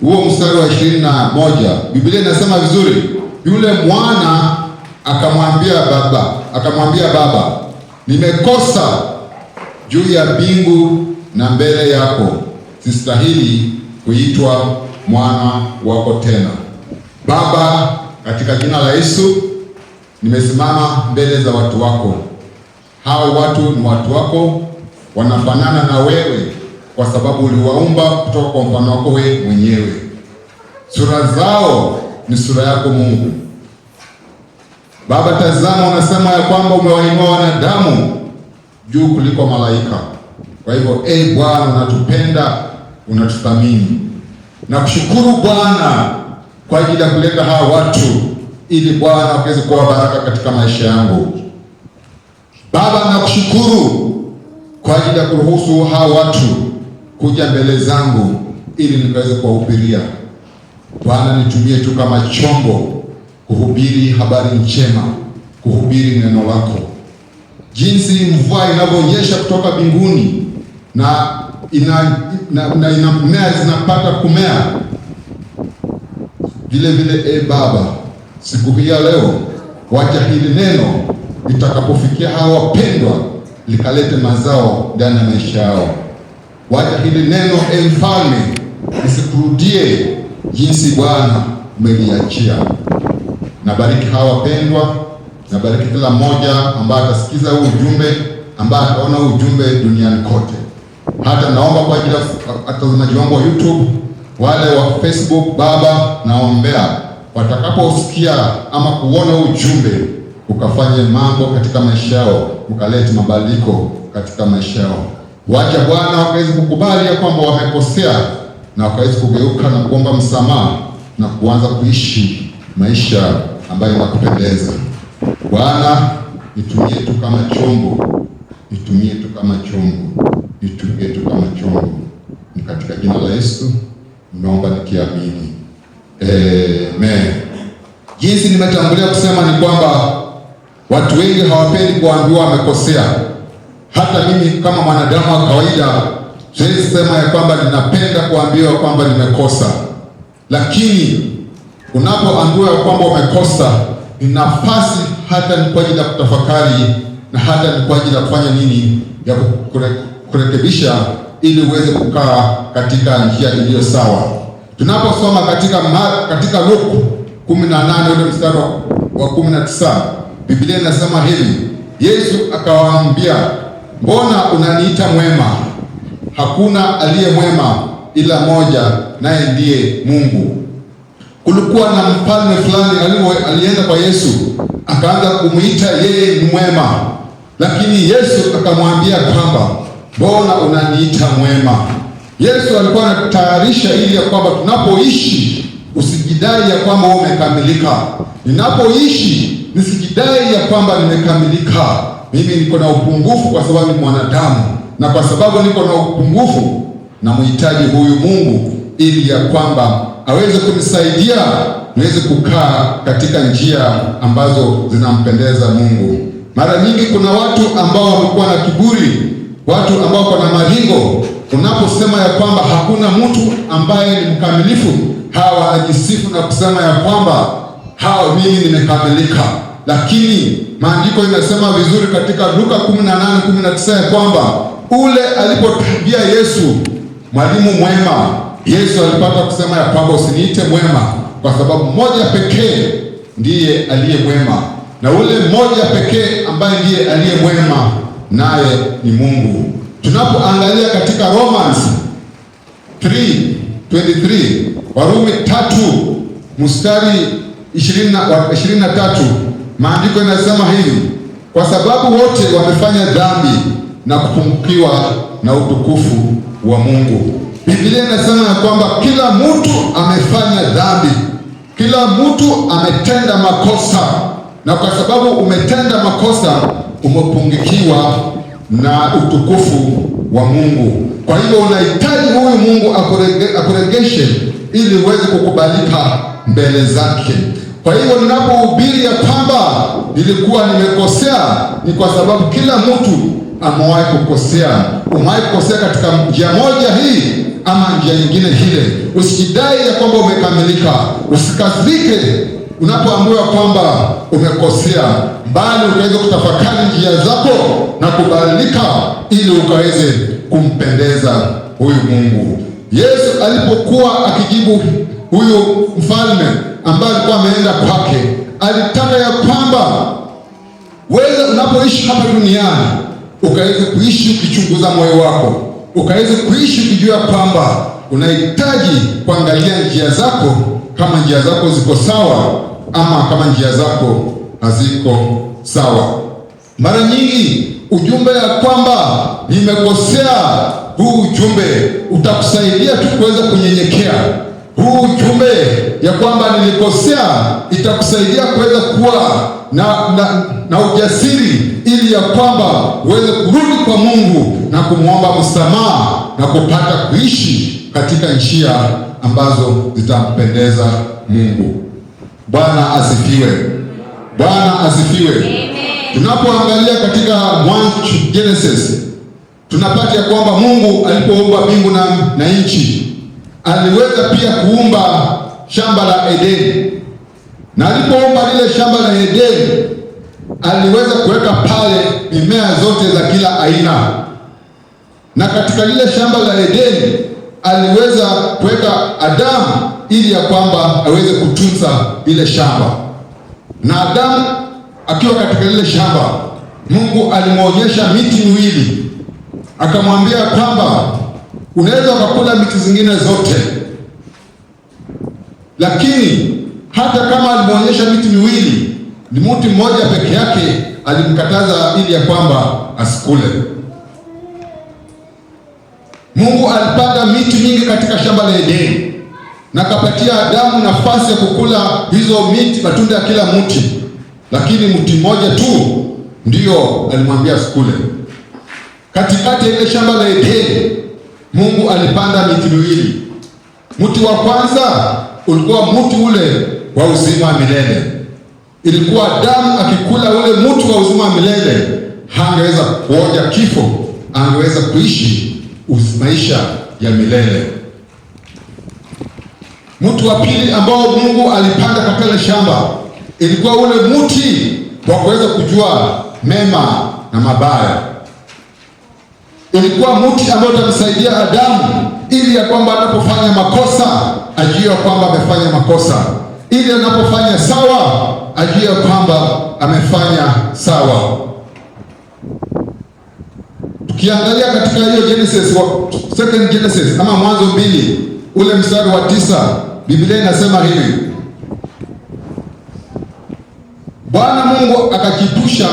Huo mstari wa 21, Biblia inasema vizuri, yule mwana akamwambia baba, nimekosa juu ya mbingu na mbele yako, sistahili kuitwa mwana wako tena. Baba, katika jina la Yesu, nimesimama mbele za watu wako. Hao watu ni watu wako, wanafanana na wewe, kwa sababu uliwaumba kutoka kwa mfano wako wewe mwenyewe. Sura zao ni sura yako Mungu. Baba, tazama, unasema ya kwamba umewainua wanadamu juu kuliko malaika. Kwa hivyo Bwana, unatupenda, unatuthamini. Na kushukuru Bwana kwa ajili ya kuleta hawa watu ili Bwana waweze kuwa baraka katika maisha yangu. Baba, nakushukuru kwa ajili ya kuruhusu hawa watu kuja mbele zangu ili nikaweze kuwahubiria. Bwana, nitumie tu kama chombo kuhubiri habari njema, kuhubiri neno lako. Jinsi mvua inavyonyesha kutoka mbinguni na mimea zinapata kumea, vile vile Baba, siku hii ya leo, wacha hili neno litakapofikia hawa wapendwa likalete mazao ndani ya maisha yao. Wacha hili neno Mfalme lisikurudie jinsi Bwana umeliachia. Nabariki hawa wapendwa, nabariki kila mmoja ambaye atasikiza huu ujumbe, ambaye ataona huu ujumbe duniani kote. Hata naomba kwa ajili ya watazamaji wangu wa YouTube, wale wa Facebook, Baba, naombea watakaposikia ama kuona huu ujumbe ukafanye mambo katika maisha yao, ukalete mabadiliko katika maisha yao. Wacha Bwana wakaweze kukubali ya kwamba wamekosea na wakaweze kugeuka na kuomba msamaha na kuanza kuishi maisha ambayo yanakupendeza. Bwana, nitumie tu kama chombo, nitumie tu kama chombo, nitumie tu kama chombo. Ni katika jina la Yesu naomba nikiamini. Amen. Jinsi nimetangulia kusema ni kwamba watu wengi hawapendi kuambiwa wamekosea. Hata mimi kama mwanadamu wa kawaida siwezi sema ya kwamba ninapenda kuambiwa kwamba nimekosa. Lakini unapoambiwa kwamba umekosa, ni nafasi hata ni kwa ajili ya kutafakari na hata ni kwa ajili ya kufanya nini, ya kurekebisha ili uweze kukaa katika njia iliyo sawa. Tunaposoma katika Luka 18 ule mstari wa 19, Biblia inasema hivi: Yesu akawaambia, mbona unaniita mwema? Hakuna aliye mwema ila moja, naye ndiye Mungu. Kulikuwa na mfalme fulani alienda kwa Yesu, akaanza kumuita yeye ni mwema, lakini Yesu akamwambia kwamba mbona unaniita mwema? Yesu alikuwa anatayarisha ili ya kwamba tunapoishi usijidai ya kwamba umekamilika. Ninapoishi nisijidai ya kwamba nimekamilika. Mimi niko na upungufu kwa sababu ni mwanadamu, na kwa sababu niko na upungufu na mhitaji huyu Mungu ili ya kwamba aweze kunisaidia niweze kukaa katika njia ambazo zinampendeza Mungu. Mara nyingi kuna watu ambao wamekuwa na kiburi, watu ambao kuna maringo. Unaposema ya kwamba hakuna mtu ambaye ni mkamilifu, hawa wanajisifu na kusema ya kwamba mimi nimekamilika. Lakini maandiko inasema vizuri katika Luka 18:19 ya kwamba ule alipotambia Yesu mwalimu mwema, Yesu alipata kusema ya kwamba usiniite mwema, kwa sababu mmoja pekee ndiye aliye mwema, na ule mmoja pekee ambaye ndiye aliye mwema naye ni Mungu. Tunapoangalia katika Romans 3:23, Warumi 3 mstari 23, maandiko yanasema hivi: kwa sababu wote wamefanya dhambi na kupungukiwa na utukufu wa Mungu. Biblia inasema ya kwamba kila mtu amefanya dhambi, kila mtu ametenda makosa, na kwa sababu umetenda makosa umepungukiwa na utukufu wa Mungu. Kwa hivyo unahitaji huyu Mungu akuregeshe ili uweze kukubalika mbele zake. Kwa hivyo ninapohubiri ya kwamba nilikuwa nimekosea, ni kwa sababu kila mtu amewahi kukosea. Umewahi kukosea katika njia moja hii ama njia nyingine ile. Usijidai ya kwamba umekamilika. Usikasirike unapoambiwa kwamba umekosea, bali ukaweze kutafakari njia zako na kubadilika ili ukaweze kumpendeza huyu Mungu. Yesu alipokuwa akijibu huyu mfalme ambaye alikuwa ameenda kwake, alitaka ya kwamba wewe unapoishi hapa duniani ukaweze kuishi ukichunguza moyo wako, ukaweze kuishi ukijua kwamba unahitaji kuangalia njia zako, kama njia zako ziko sawa ama kama njia zako haziko sawa. Mara nyingi ujumbe ya kwamba nimekosea, huu ujumbe utakusaidia tu kuweza kunyenyekea. Huu ujumbe ya kwamba nilikosea itakusaidia kuweza kuwa na ujasiri, ili ya kwamba uweze kurudi kwa Mungu na kumwomba msamaha na kupata kuishi katika njia ambazo zitampendeza Mungu. Bwana asifiwe. Bwana asifiwe. Tunapoangalia katika Mwanzo Genesis, tunapata ya kwamba Mungu alipoumba mbingu na nchi, aliweza pia kuumba shamba la Edeni. Na alipoumba lile shamba la Edeni, aliweza kuweka pale mimea zote za kila aina. Na katika lile shamba la Edeni, aliweza kuweka Adamu ili ya kwamba aweze kutunza lile shamba. Na Adamu akiwa katika lile shamba, Mungu alimwonyesha miti miwili, akamwambia kwamba unaweza ukakula miti zingine zote, lakini hata kama alimwonyesha miti miwili, ni mti mmoja peke yake alimkataza ili ya kwamba asikule. Mungu alipanda miti mingi katika shamba la Edeni na akapatia Adamu nafasi ya kukula hizo miti, matunda ya kila mti, lakini mti mmoja tu ndio alimwambia asikule. Katikati ya ile shamba la Edeni, Mungu alipanda miti miwili. Mti wa kwanza ulikuwa mti ule wa uzima wa milele. Ilikuwa Adamu akikula ule mti wa uzima wa milele, hangeweza kuonja kifo, angeweza kuishi maisha ya milele. Mti wa pili ambao Mungu alipanda katika ile shamba, ilikuwa ule mti wa kuweza kujua mema na mabaya. Ilikuwa mti ambao utamsaidia Adamu ili ya kwamba anapofanya makosa ajue kwamba amefanya makosa, ili anapofanya sawa ajue kwamba amefanya sawa. Tukiangalia katika hiyo Genesis, second Genesis ama Mwanzo 2 ule mstari wa 9, Biblia inasema hivi: Bwana Mungu akakipusha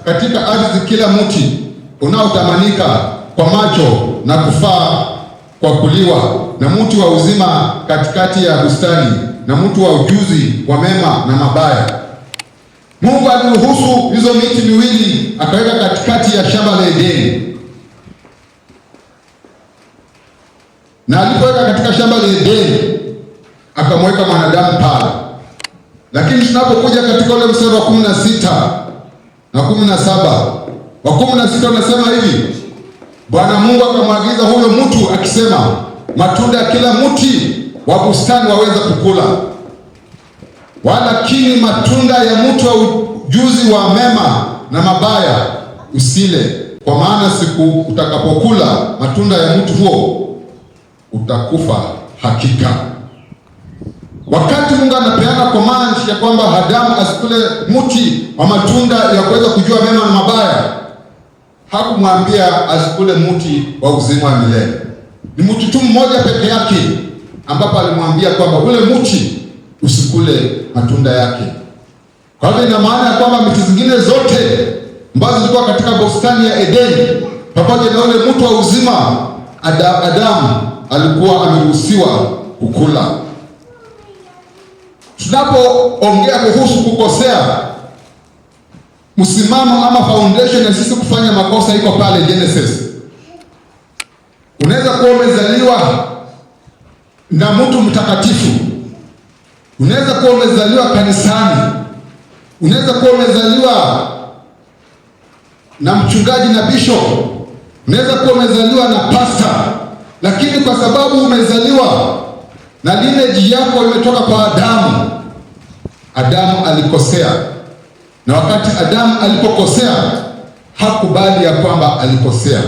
katika ardhi kila mti unaotamanika kwa macho na kufaa kwa kuliwa, na mti wa uzima katikati ya bustani, na mti wa ujuzi wa mema na mabaya. Mungu aliruhusu hizo miti miwili akaweka katikati ya shamba la Edeni. Na alipoweka katika shamba la Edeni, akamweka mwanadamu pale. Lakini tunapokuja katika ule mstari wa 16 na 17, wa 16 unasema hivi: Bwana Mungu akamwagiza huyo mtu akisema, matunda ya kila mti wa bustani waweza kukula, walakini matunda ya mti wa ujuzi wa mema na mabaya usile, kwa maana siku utakapokula matunda ya mti huo utakufa hakika. Wakati Mungu anapeana command ya kwamba Adamu asikule mti wa matunda ya kuweza kujua mema na mabaya, hakumwambia asikule mti wa uzima wa milele. Ni mti tu mmoja peke yake ambapo alimwambia kwamba ule mti usikule matunda yake. Kwa hivyo ina maana ya kwamba miti zingine zote ambazo zilikuwa katika bustani ya Edeni pamoja na ule mti wa uzima, Adamu alikuwa ameruhusiwa kukula. Tunapoongea kuhusu kukosea, msimamo ama foundation ya sisi kufanya makosa iko pale Genesis. Unaweza kuwa umezaliwa na mtu mtakatifu, unaweza kuwa umezaliwa kanisani, unaweza kuwa umezaliwa na mchungaji na bishop, unaweza kuwa umezaliwa na pastor, lakini kwa sababu umezaliwa na lineage yako imetoka kwa Adamu, Adamu alikosea. Na wakati Adamu alipokosea, hakubali ya kwamba alikosea.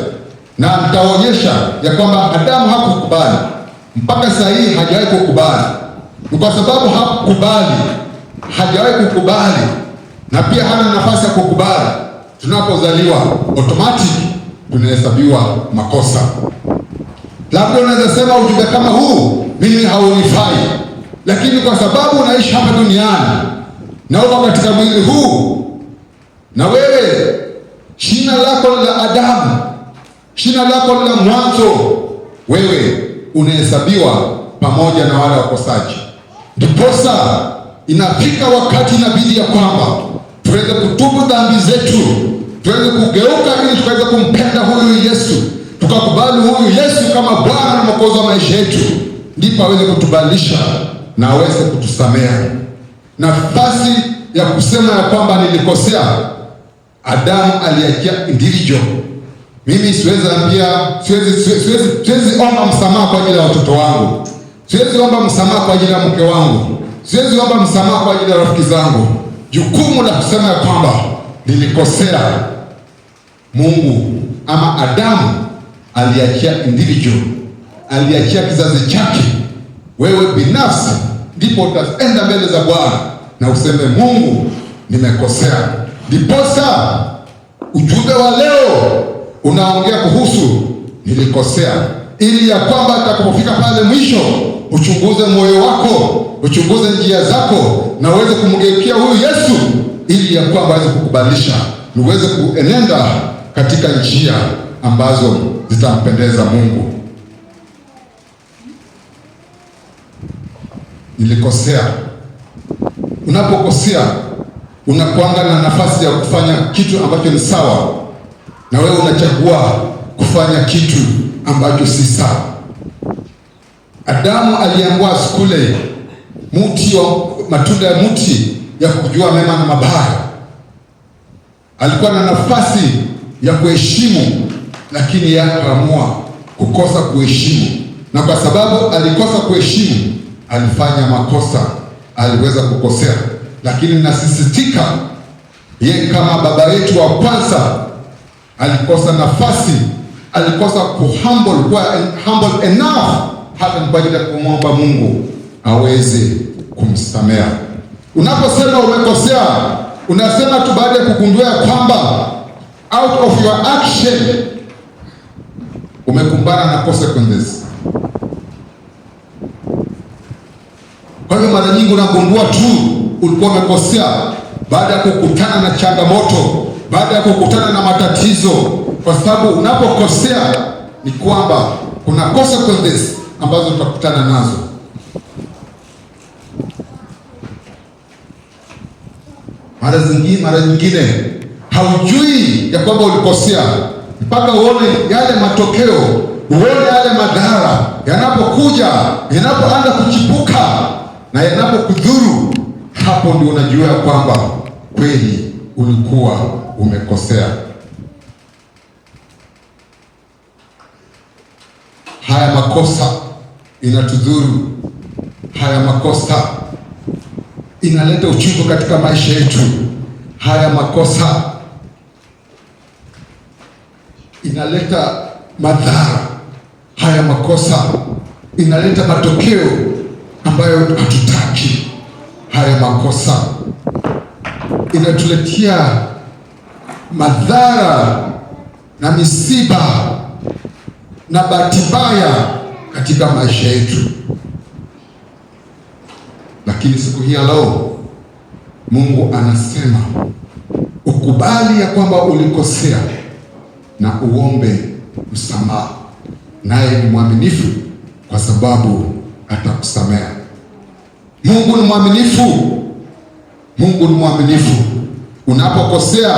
Na nitaonyesha ya kwamba Adamu hakukubali. Mpaka saa hii hajawahi kukubali. Ni kwa sababu hakukubali, hajawahi kukubali, na pia hana nafasi ya kukubali. Tunapozaliwa automatic tunahesabiwa makosa. Labda unaweza sema ujumbe kama huu mimi haunifai, lakini kwa sababu unaishi hapa duniani na uko katika mwili huu, na wewe shina lako la Adamu, shina lako la mwanzo, wewe unahesabiwa pamoja na wale wakosaji. Ndiposa inafika wakati inabidi ya kwamba tuweze kutubu dhambi zetu, tuweze kugeuka ili tukaweze kumpenda huyu Yesu, tukakubali huyu Yesu kama Bwana na Mwokozi wa maisha yetu, ndipo aweze kutubadilisha na aweze kutusamehe. Nafasi ya kusema ya kwamba nilikosea, Adamu aliachia individual. Mimi siwezi omba msamaha kwa ajili ya watoto wangu, siwezi omba msamaha kwa ajili ya mke wangu, siwezi omba msamaha kwa ajili ya rafiki zangu. Jukumu la kusema ya kwamba nilikosea, Mungu ama Adamu aliachia individual, aliachia kizazi chake. Wewe binafsi ndipo utaenda mbele za Bwana na useme Mungu, nimekosea. Ndiposa ujumbe wa leo unaongea kuhusu nilikosea, ili ya kwamba atakapofika pale mwisho uchunguze moyo wako, uchunguze njia zako, na uweze kumgeukia huyu Yesu, ili ya kwamba aweze kukubadilisha, uweze kuenenda katika njia ambazo zitampendeza Mungu. Nilikosea. Unapokosea unakuanga na nafasi ya kufanya kitu ambacho ni sawa, na wewe unachagua kufanya kitu ambacho si sawa. Adamu aliambiwa asikule matunda ya mti ya kujua mema na mabaya. Alikuwa na nafasi ya kuheshimu, lakini yeye akaamua kukosa kuheshimu, na kwa sababu alikosa kuheshimu alifanya makosa, aliweza kukosea. Lakini nasisitika, yeye kama baba yetu wa kwanza alikosa nafasi, alikosa humble enough hata kwa ajili ya kumwomba Mungu aweze kumsamea. Unaposema umekosea, unasema tu baada ya kugundua kwamba out of your action umekumbana na consequences. Kwa hiyo mara nyingi unagundua tu ulikuwa umekosea baada ya kukutana na changamoto, baada ya kukutana na matatizo, kwa sababu unapokosea ni kwamba kuna consequences ambazo utakutana nazo. Mara nyingine haujui ya kwamba ulikosea mpaka uone yale matokeo, uone yale madhara yanapokuja, yanapoanza kuchipuka na yanapokudhuru. Hapo ndio unajua kwamba kweli ulikuwa umekosea. Haya makosa inatudhuru, haya makosa inaleta uchungu katika maisha yetu, haya makosa inaleta madhara, haya makosa inaleta matokeo ambayo hatutaki. Haya makosa inatuletea madhara na misiba na bahati mbaya katika maisha yetu. Lakini siku hii leo Mungu anasema ukubali ya kwamba ulikosea na uombe msamaha, naye ni mwaminifu kwa sababu atakusamea. Mungu ni mwaminifu. Mungu ni mwaminifu. Unapokosea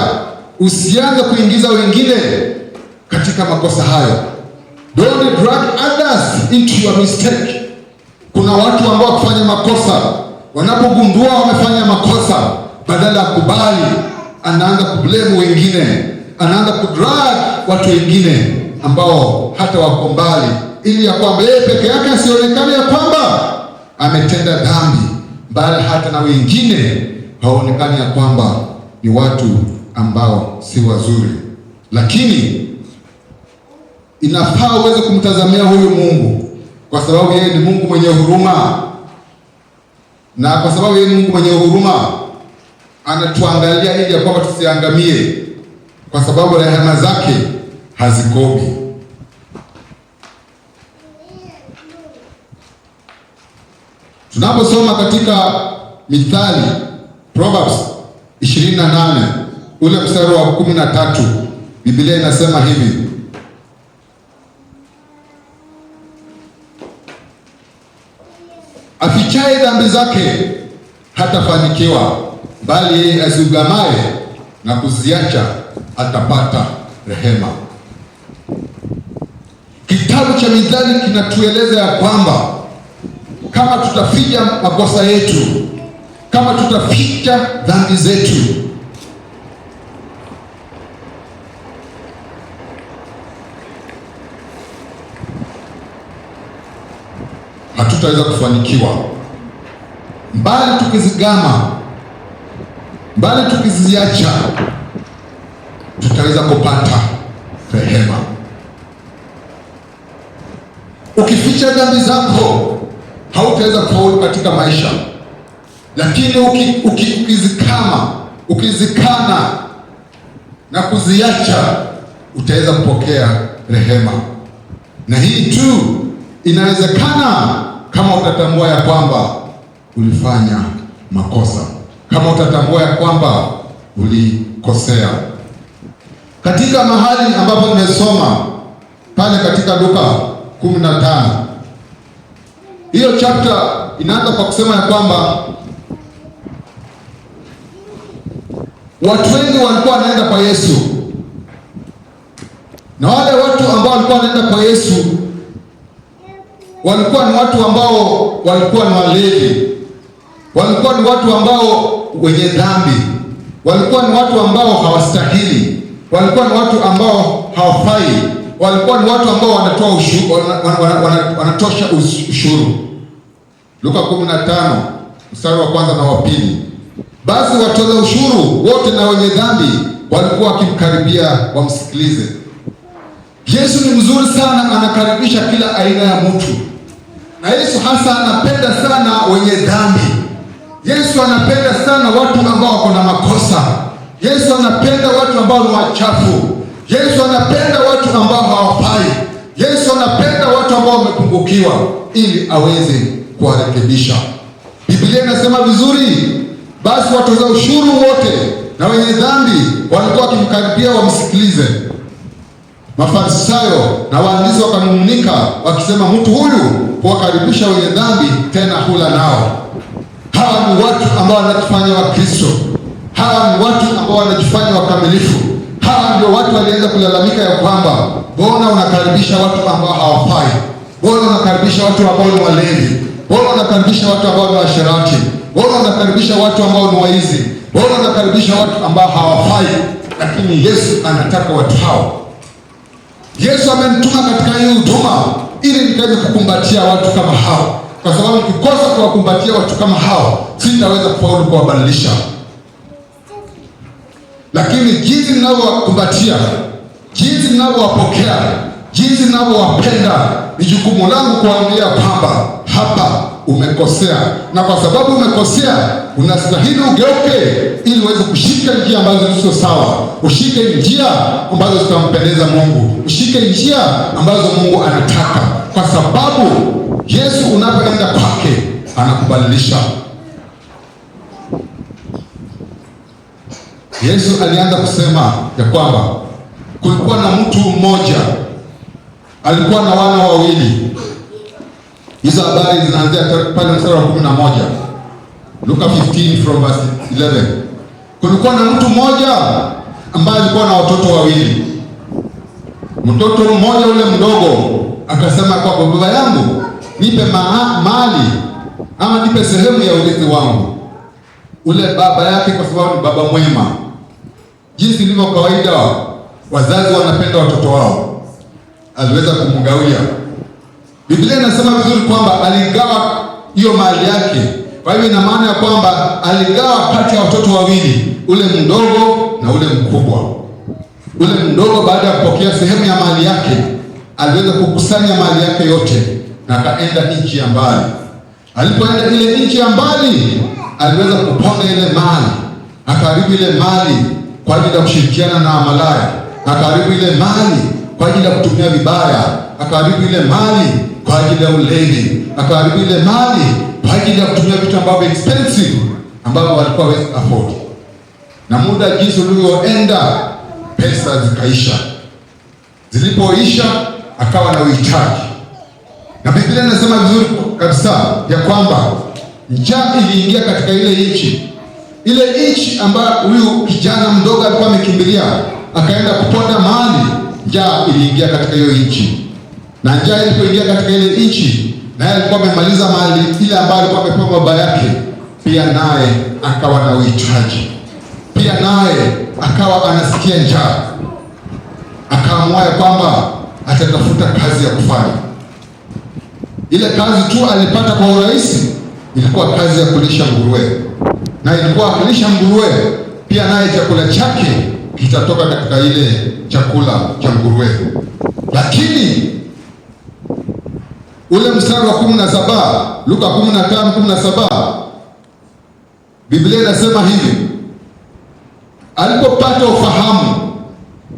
usianze kuingiza wengine katika makosa hayo. Don't drag others into your mistake. Kuna watu ambao wakifanya makosa, wanapogundua wamefanya makosa, badala ya kubali, anaanza kublame wengine, anaanza kudrag watu wengine ambao hata wako mbali, ili ya kwamba yeye peke yake asionekane ya kwamba ametenda dhambi, bali hata na wengine haonekani ya kwamba ni watu ambao si wazuri. Lakini inafaa uweze kumtazamia huyu Mungu, kwa sababu yeye ni Mungu mwenye huruma, na kwa sababu yeye ni Mungu mwenye huruma anatuangalia ili ya kwamba tusiangamie, kwa sababu rehema zake hazikomi. Tunaposoma katika Mithali, Proverbs 28 ule mstari wa 13, Biblia inasema hivi: afichaye dhambi zake hatafanikiwa, bali yeye aziungamaye na kuziacha atapata rehema. Kitabu cha Mithali kinatueleza ya kwamba kama tutaficha makosa yetu, kama tutaficha dhambi zetu, hatutaweza kufanikiwa, bali tukizigama, bali tukiziacha, tutaweza kupata rehema. Ukificha dhambi zako hautaweza kufaulu katika maisha, lakini ukizikana na kuziacha, utaweza kupokea rehema. Na hii tu inawezekana kama utatambua ya kwamba ulifanya makosa, kama utatambua ya kwamba ulikosea. Katika mahali ambapo nimesoma pale katika Luka 15, hiyo chapter inaanza kwa kusema ya kwamba watu wengi walikuwa wanaenda kwa Yesu, na wale watu ambao walikuwa wanaenda kwa Yesu walikuwa ni watu ambao walikuwa ni walevi, walikuwa ni watu ambao wenye dhambi, walikuwa ni watu ambao hawastahili, walikuwa ni watu ambao hawafai, walikuwa ni watu ambao wanatoa ushuru, wanatosha ushuru. Luka 15 mstari wa kwanza na wa pili. Basi watoza ushuru wote na wenye dhambi walikuwa wakimkaribia wamsikilize. Yesu ni mzuri sana, anakaribisha kila aina ya mtu, na Yesu hasa anapenda sana wenye dhambi. Yesu anapenda sana watu ambao wako na makosa. Yesu anapenda watu ambao ni wachafu. Yesu anapenda watu ambao hawafai. Yesu anapenda watu ambao wamepungukiwa, ili aweze kuwarekebisha. Biblia inasema vizuri, basi watoza ushuru wote na wenye dhambi walikuwa wakimkaribia wamsikilize. Mafarisayo na waandishi wakanung'unika wakisema, mtu huyu huwakaribisha wenye dhambi, tena hula nao. Hawa ni watu ambao wanajifanya Wakristo. Hawa ni watu ambao wanajifanya wakamilifu. Hawa ndio watu walianza kulalamika ya kwamba, mbona unakaribisha watu ambao hawafai? Mbona unakaribisha watu ambao ni walevi? Mbona unakaribisha watu ambao ni washerati? Mbona unakaribisha watu ambao ni waizi? Mbona unakaribisha watu ambao hawafai? Lakini Yesu anataka watu hao. Yesu amenituma katika hii huduma ili nikaweze kukumbatia watu kama hao, kwa sababu nikikosa kuwakumbatia watu kama hao sitaweza kufaulu kuwabadilisha. Lakini jinsi ninavyowakumbatia, jinsi ninavyowapokea, jinsi ninavyowapenda, ni jukumu langu kuwaambia kwamba hapa umekosea, na kwa sababu umekosea unastahili ugeuke, ili uweze kushika njia ambazo sio sawa, ushike njia ambazo zitampendeza Mungu, ushike njia ambazo Mungu anataka, kwa sababu Yesu unapoenda kwake anakubadilisha. Yesu alianza kusema ya kwamba kulikuwa na mtu mmoja alikuwa na wana wawili. Hizo habari zinaanzia pale mstari wa 11. Luka 15 from verse 11. Kulikuwa na mtu mmoja ambaye alikuwa na watoto wawili. Mtoto mmoja ule mdogo akasema kwa baba yangu, nipe mali ama nipe sehemu ya urithi wangu. Ule baba yake, kwa sababu ni baba mwema, jinsi ilivyo kawaida, wazazi wanapenda watoto wao, aliweza kumgawia. Biblia inasema vizuri kwamba aligawa hiyo mali yake. Kwa hivyo ina maana ya kwamba aligawa kati ya watoto wawili, ule mdogo na ule mkubwa. Ule mdogo baada ya kupokea sehemu ya mali yake, aliweza kukusanya mali yake yote na akaenda nchi ya mbali. Alipoenda ile nchi ya mbali, aliweza kuponda ile mali, akaharibu ile mali kwa ajili ya kushirikiana na malaya, akaharibu ile mali kwa ajili ya kutumia vibaya, akaharibu ile mali kwa ajili ya ulevi, akaharibu ile mali kwa ajili ya kutumia vitu ambavyo expensive ambavyo walikuwa hawezi afford. Na muda jinsi ulivyoenda, pesa zikaisha. Zilipoisha akawa na uhitaji, na Biblia inasema vizuri kabisa ya kwamba njaa iliingia katika ile nchi. Ile nchi ambayo huyu kijana mdogo alikuwa amekimbilia akaenda kuponda mahali, njaa iliingia katika hiyo nchi. Na njaa ilipoingia katika ile nchi, naye alikuwa amemaliza mahali ile ambayo alikuwa amepewa baba yake, pia naye akawa na uhitaji, pia naye akawa anasikia njaa. Akaamua ya kwamba atatafuta kazi ya kufanya. Ile kazi tu alipata kwa urahisi ilikuwa kazi ya kulisha nguruwe, na ilikuwa akilisha nguruwe pia naye chakula chake kitatoka katika ile chakula cha nguruwe. Lakini ule mstari wa 17, Luka 15:17, Biblia inasema hivi: alipopata ufahamu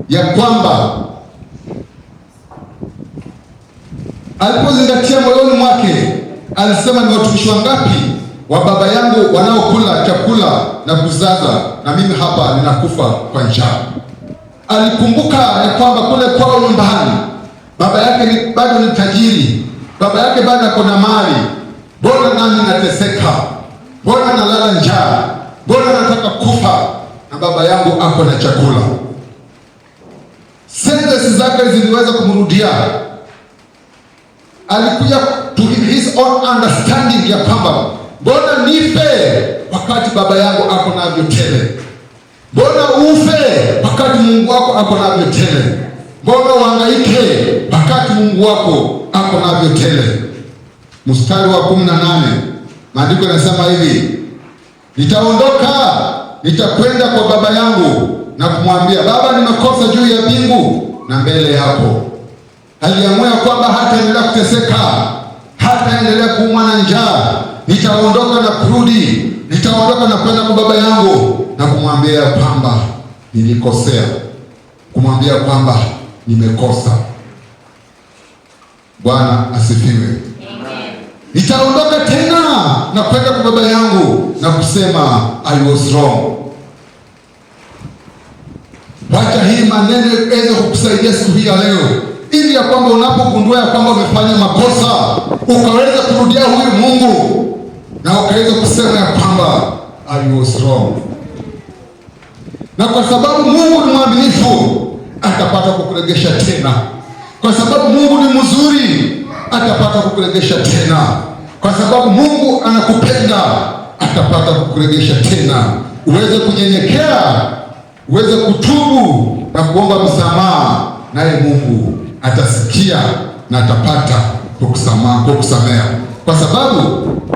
ya kwamba, alipozingatia moyoni mwake, alisema, ni watumishi wangapi wa baba yangu wanaokula chakula na kuzaza, na mimi hapa ninakufa kwa njaa. Alikumbuka ya kwamba kule kwao nyumbani baba yake bado ni tajiri, baba yake bado ako na mali. Mbona nami nateseka? Mbona nalala njaa? Mbona nataka kufa na baba yangu ako na chakula? Sentensi zake ziliweza kumrudia. Alikuja to his own understanding ya kwamba mbona nife wakati baba yangu ako navyo tele? Mbona ufe wakati Mungu wako ako navyo tele? Mbona uhangaike wakati Mungu wako ako navyo tele? Mstari wa 18, maandiko yanasema hivi: nitaondoka, nitakwenda kwa baba yangu na kumwambia, Baba, nimekosa juu ya mbingu na mbele yako. Aliamua kwamba hataendelea kuteseka, hataendelea kuumwa na njaa. Nitaondoka na kurudi, nitaondoka na kwenda kwa baba yangu na kumwambia kwamba nilikosea, kumwambia kwamba nimekosa. Bwana asifiwe. Nitaondoka tena na kwenda kwa baba yangu na kusema I was wrong. Wacha hii maneno iweze kukusaidia siku hii ya leo, ili ya kwamba unapogundua ya kwamba umefanya makosa, ukaweza kurudia huyu Mungu na ukaweza kusema ya kwamba I was wrong. Na kwa sababu Mungu ni mwaminifu, atapata kukurejesha tena. Kwa sababu Mungu ni mzuri, atapata kukurejesha tena. Kwa sababu Mungu anakupenda, atapata kukurejesha tena. Uweze kunyenyekea, uweze kutubu na kuomba msamaha, naye Mungu atasikia na atapata kukusamea. Kwa sababu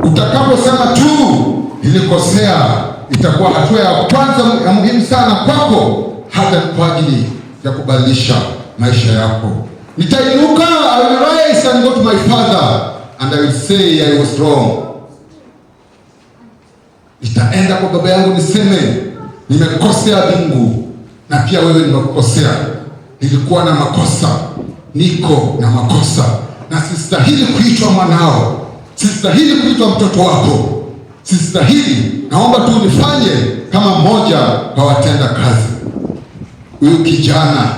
utakaposema tu nilikosea, itakuwa hatua ya kwanza ya muhimu sana kwako, hata kwa ajili ya kubadilisha maisha yako. Nitainuka, I will rise and go to my father and I will say I was wrong. Nitaenda kwa baba yangu niseme nimekosea mbingu, na pia wewe nimekukosea. Nilikuwa na makosa, niko na makosa, na sistahili kuitwa mwanao, sistahili kuitwa mtoto wako, sistahili. Naomba tu nifanye kama mmoja wa watenda kazi. Huyu kijana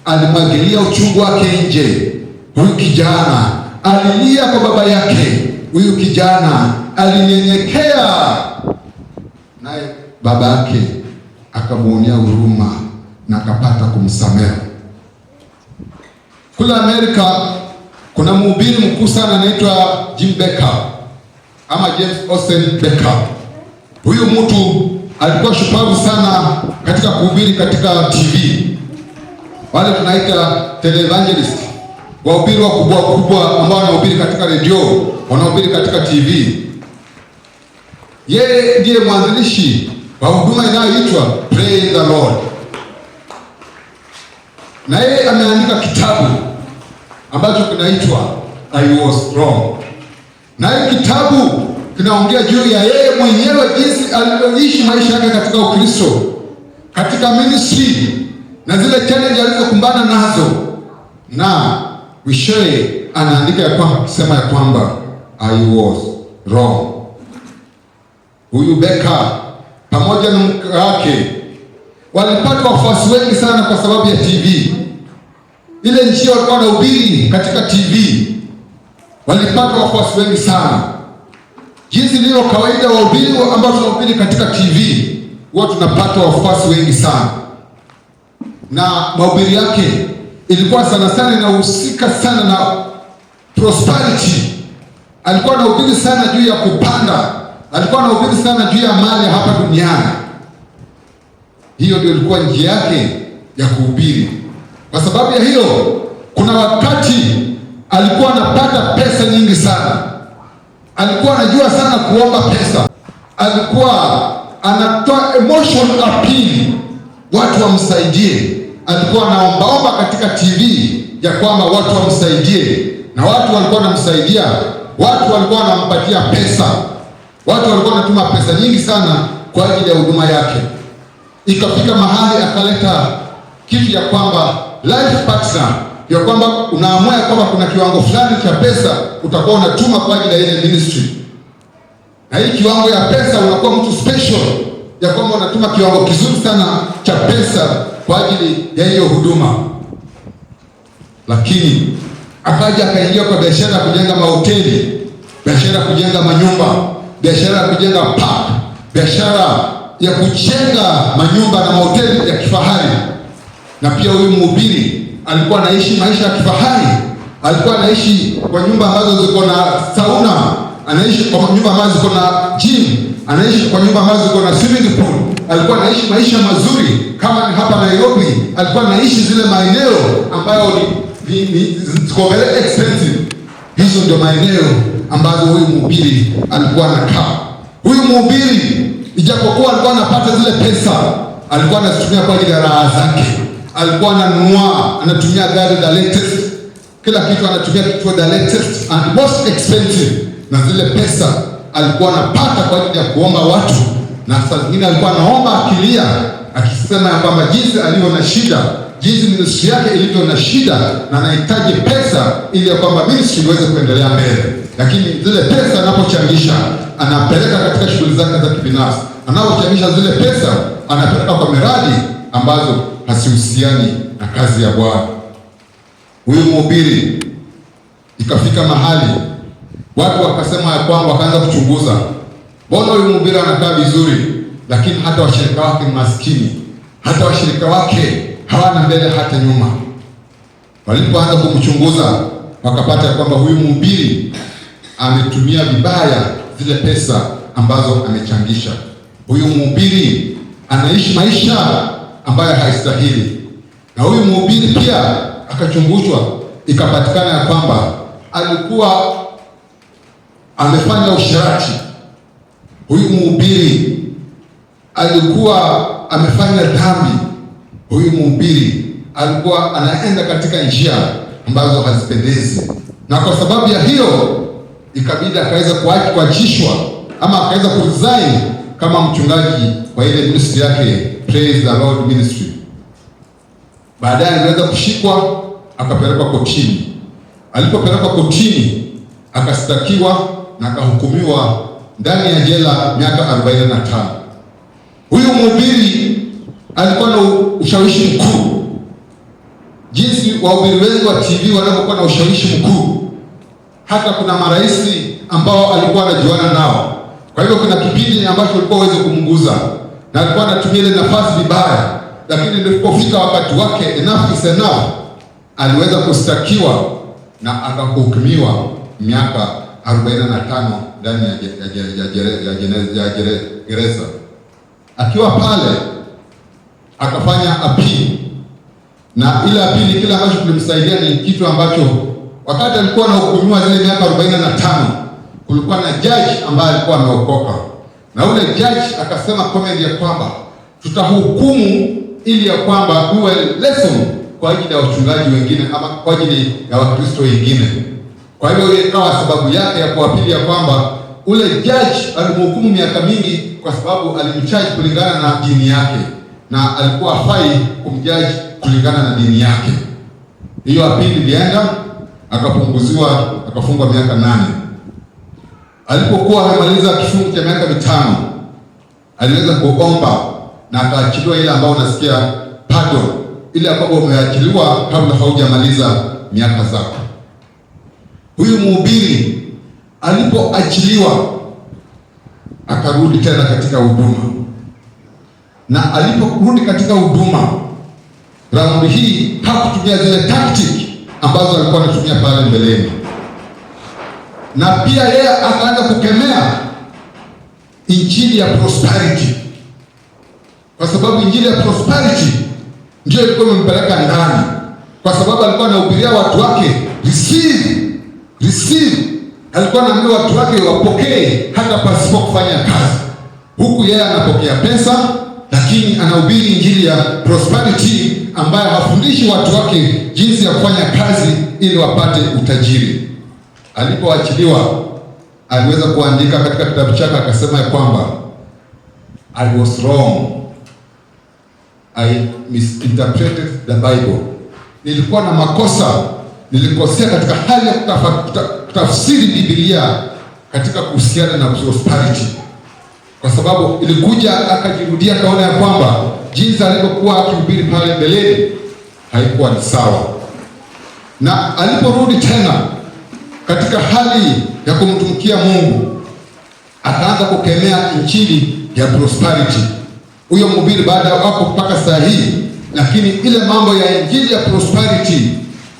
alimwagilia uchungu wake nje. Huyu kijana alilia kwa baba yake. Huyu kijana alinyenyekea, naye baba yake akamuonea huruma na akapata kumsamehe. Kule Amerika kuna mhubiri mkuu sana anaitwa Jim Becker ama James Austin Becker. Huyu mtu alikuwa shupavu sana katika kuhubiri katika TV. Wale tunaita televangelist, wahubiri wakubwa kubwa ambao wanahubiri katika redio, wanahubiri katika TV. Yeye ndiye mwanzilishi wa huduma inayoitwa Pray the Lord. Na yeye ameandika kitabu ambacho kinaitwa I was wrong. Na hii kitabu kinaongea juu ya yeye mwenyewe, jinsi alivyoishi maisha yake katika Ukristo, katika ministry, na zile challenge alizokumbana nazo. Na mwishowe anaandika ya kwamba, kusema ya kwamba I was wrong. huyu Beka pamoja na mke wake walipata wafuasi wengi sana kwa sababu ya TV. Ile njia walikuwa wanahubiri katika TV walipata wafuasi wengi sana. Jinsi lilo kawaida wahubiri ambao tunahubiri katika TV huwa tunapata wafuasi wengi sana, na mahubiri yake ilikuwa sana sana inahusika sana na prosperity. Alikuwa anahubiri sana juu ya kupanda, alikuwa anahubiri sana juu ya mali hapa duniani. Hiyo ndio ilikuwa njia yake ya kuhubiri. Kwa sababu ya hiyo, kuna wakati alikuwa anapata pesa nyingi sana, alikuwa anajua sana kuomba pesa, alikuwa anatoa emotional appeal, watu wamsaidie. Alikuwa anaombaomba katika TV ya kwamba watu wamsaidie, na watu walikuwa wanamsaidia, watu walikuwa wanampatia pesa, watu walikuwa wanatuma pesa nyingi sana kwa ajili ya huduma yake. Ikafika mahali akaleta kitu ya kwamba life partner, ya kwamba unaamua ya kwamba kuna kiwango fulani cha pesa utakuwa unatuma kwa ajili ya ile ministry, na hii kiwango ya pesa unakuwa mtu special, ya kwamba unatuma kiwango kizuri sana cha pesa kwa ajili ya hiyo huduma. Lakini akaja akaingia kwa biashara ya kujenga mahoteli, biashara ya kujenga manyumba, biashara ya kujenga park, biashara ya kujenga manyumba na mahoteli ya kifahari. Na pia huyu mhubiri alikuwa anaishi maisha ya kifahari, alikuwa anaishi kwa nyumba ambazo ziko na sauna, anaishi kwa nyumba ambazo ziko na gym, anaishi kwa nyumba ambazo ziko na swimming pool. Alikuwa anaishi maisha mazuri. Kama ni hapa Nairobi, alikuwa anaishi zile maeneo ambayo ziko very expensive. Hizo ndio maeneo ambazo huyu mhubiri alikuwa anakaa. Huyu mhubiri ijapokuwa alikuwa anapata zile pesa, alikuwa anazitumia kwa ajili ya raha zake. Alikuwa ananunua, anatumia gari the latest, kila kitu anatumia kitu the latest and most expensive, na zile pesa alikuwa anapata kwa ajili ya kuomba watu. Na saa zingine alikuwa anaomba akilia, akisema ya kwamba jinsi alivyo na shida, jinsi ministry yake ilivyo na shida, na anahitaji pesa ili ya kwamba ministry iweze kuendelea mbele. Lakini zile pesa anapochangisha, anapeleka katika shughuli zake za kibinafsi. Anapochangisha zile pesa, anapeleka kwa miradi ambazo hasihusiani na kazi ya Bwana. Huyu mhubiri ikafika mahali watu wakasema ya kwamba, wakaanza kuchunguza, mbona huyu mhubiri anakaa vizuri, lakini hata washirika wake ni maskini, hata washirika wake hawana mbele hata nyuma. Walipoanza kumchunguza, wakapata ya kwamba huyu mhubiri ametumia vibaya zile pesa ambazo amechangisha. Huyu mhubiri anaishi maisha ambayo haistahili. Na huyu mhubiri pia akachunguzwa, ikapatikana ya kwamba alikuwa amefanya usherati. Huyu mhubiri alikuwa amefanya dhambi. Huyu mhubiri alikuwa anaenda katika njia ambazo hazipendezi, na kwa sababu ya hiyo ikabidi akaweza kuachishwa ama akaweza kuresign kama mchungaji wa ile ministry yake, Praise the Lord Ministry. Baadaye aliweza kushikwa, akapelekwa kotini. Alipopelekwa kotini, akastakiwa na akahukumiwa ndani ya jela miaka 45. Huyu mhubiri alikuwa na ushawishi mkuu, jinsi wahubiri wengi wa TV wanapokuwa na ushawishi mkuu. Hata kuna marais ambao alikuwa anajuana nao. Kwa hivyo kuna kipindi ambacho alikuwa hawezi kumguza, na alikuwa anatumia ile nafasi vibaya. Lakini ilipofika wakati wake, enough is enough, aliweza kustakiwa na akahukumiwa miaka 45 ndani ya gereza. Akiwa pale akafanya appeal, na ile appeal, kile ambacho kilimsaidia ni kitu ambacho wakati alikuwa anahukumiwa zile miaka 45, kulikuwa na judge ambaye alikuwa ameokoka, na ule judge akasema comment ya kwamba tutahukumu ili ya kwamba uwe lesson kwa ajili ya wachungaji wengine ama kwa ajili ya Wakristo wengine. Kwa hivyo ikawa sababu yake ya kuapili ya kwamba ule judge alimhukumu miaka mingi kwa sababu alimcharge kulingana na dini yake, na alikuwa hafai kumjudge kulingana na dini yake. Hiyo apili ilienda, akapunguziwa, akafungwa miaka 8. Alipokuwa amemaliza kifungo cha miaka 5, aliweza kuomba na akaachiliwa ile ambayo unasikia pardon, ile ambayo umeachiliwa kabla haujamaliza miaka zako. Huyu mhubiri alipoachiliwa akarudi tena katika huduma, na aliporudi katika huduma raundi hii hakutumia zile tactic ambazo alikuwa anatumia pale mbeleni, na pia yeye akaanza kukemea injili ya prosperity, kwa sababu injili ya prosperity ndio ilikuwa imempeleka ndani, kwa sababu alikuwa anahubiria watu wake receive. Alikuwa anaambia watu wake wapokee hata pasipo kufanya kazi, huku yeye anapokea pesa, lakini anahubiri injili ya prosperity ambayo hafundishi watu wake jinsi ya kufanya kazi ili wapate utajiri. Alipoachiliwa aliweza kuandika katika kitabu chake akasema ya kwamba I was wrong, I misinterpreted the Bible. Nilikuwa na makosa, nilikosea katika hali ya kutafsiri Biblia katika kuhusiana na prosperity, kwa sababu ilikuja akajirudia, akaona ya kwamba jinsi alivyokuwa akihubiri pale mbeleni haikuwa ni sawa, na aliporudi tena katika hali ya kumtumikia Mungu akaanza kukemea injili ya prosperity. Huyo mhubiri baada ya hapo mpaka saa hii, lakini ile mambo ya injili ya prosperity,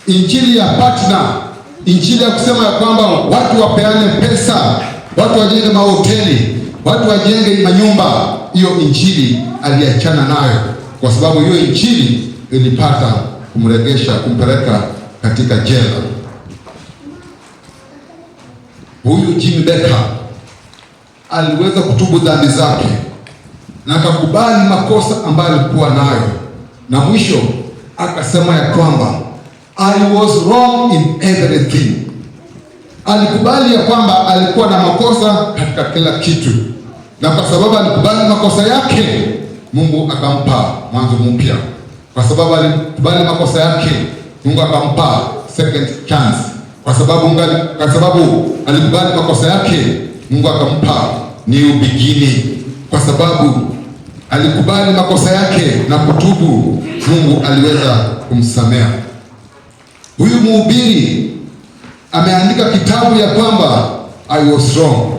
injili ya partner, injili ya kusema ya kwamba watu wapeane pesa, watu wajenge mahoteli, watu wajenge manyumba, hiyo injili aliachana nayo, kwa sababu hiyo injili ilipata kumregesha, kumpeleka katika jela. Huyu Jim Bakker aliweza kutubu dhambi zake na akakubali makosa ambayo alikuwa nayo, na mwisho akasema ya kwamba I was wrong in everything. Alikubali ya kwamba alikuwa na makosa katika kila kitu, na kwa sababu alikubali makosa yake, Mungu akampa mwanzo mpya. Kwa sababu alikubali makosa yake, Mungu akampa second chance. Kwa sababu alikubali makosa yake, Mungu akampa new beginning. Kwa sababu alikubali makosa yake na kutubu, Mungu aliweza kumsamea. Huyu mhubiri ameandika kitabu ya kwamba I was wrong.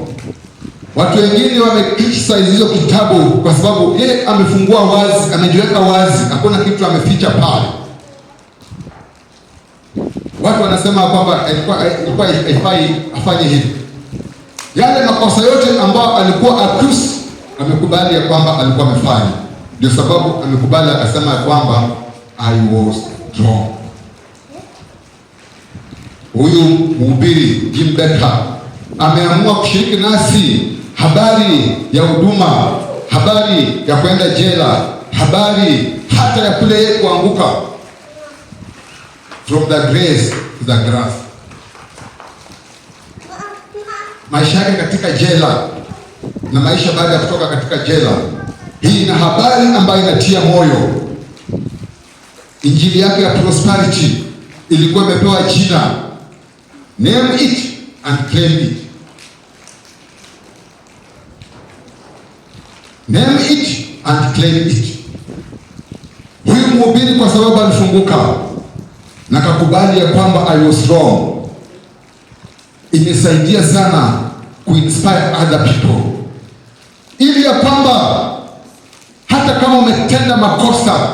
Watu wengine wamecriticize hizo kitabu kwa sababu yeye amefungua wazi, amejiweka wazi, hakuna kitu ameficha pale. Watu wanasema kwamba ilikuwa haifai afanye hivi. Yale makosa yote ambayo alikuwa accused, amekubali ya kwamba alikuwa amefanya. Ndio sababu amekubali akasema ya kwamba I was wrong. Huyu mhubiri Jim Bakker ameamua kushiriki nasi habari ya huduma, habari ya kwenda jela, habari hata ya kule yeye kuanguka from the grace to the grass. Maisha yake katika jela na maisha baada ya kutoka katika jela. Hii na habari ambayo inatia moyo. Injili yake ya prosperity ilikuwa imepewa jina Name it and claim it. Name it and claim it. Huyu mhubiri kwa sababu alifunguka na kakubali ya kwamba I was wrong, imesaidia sana kuinspire other people, ili ya kwamba hata kama umetenda makosa,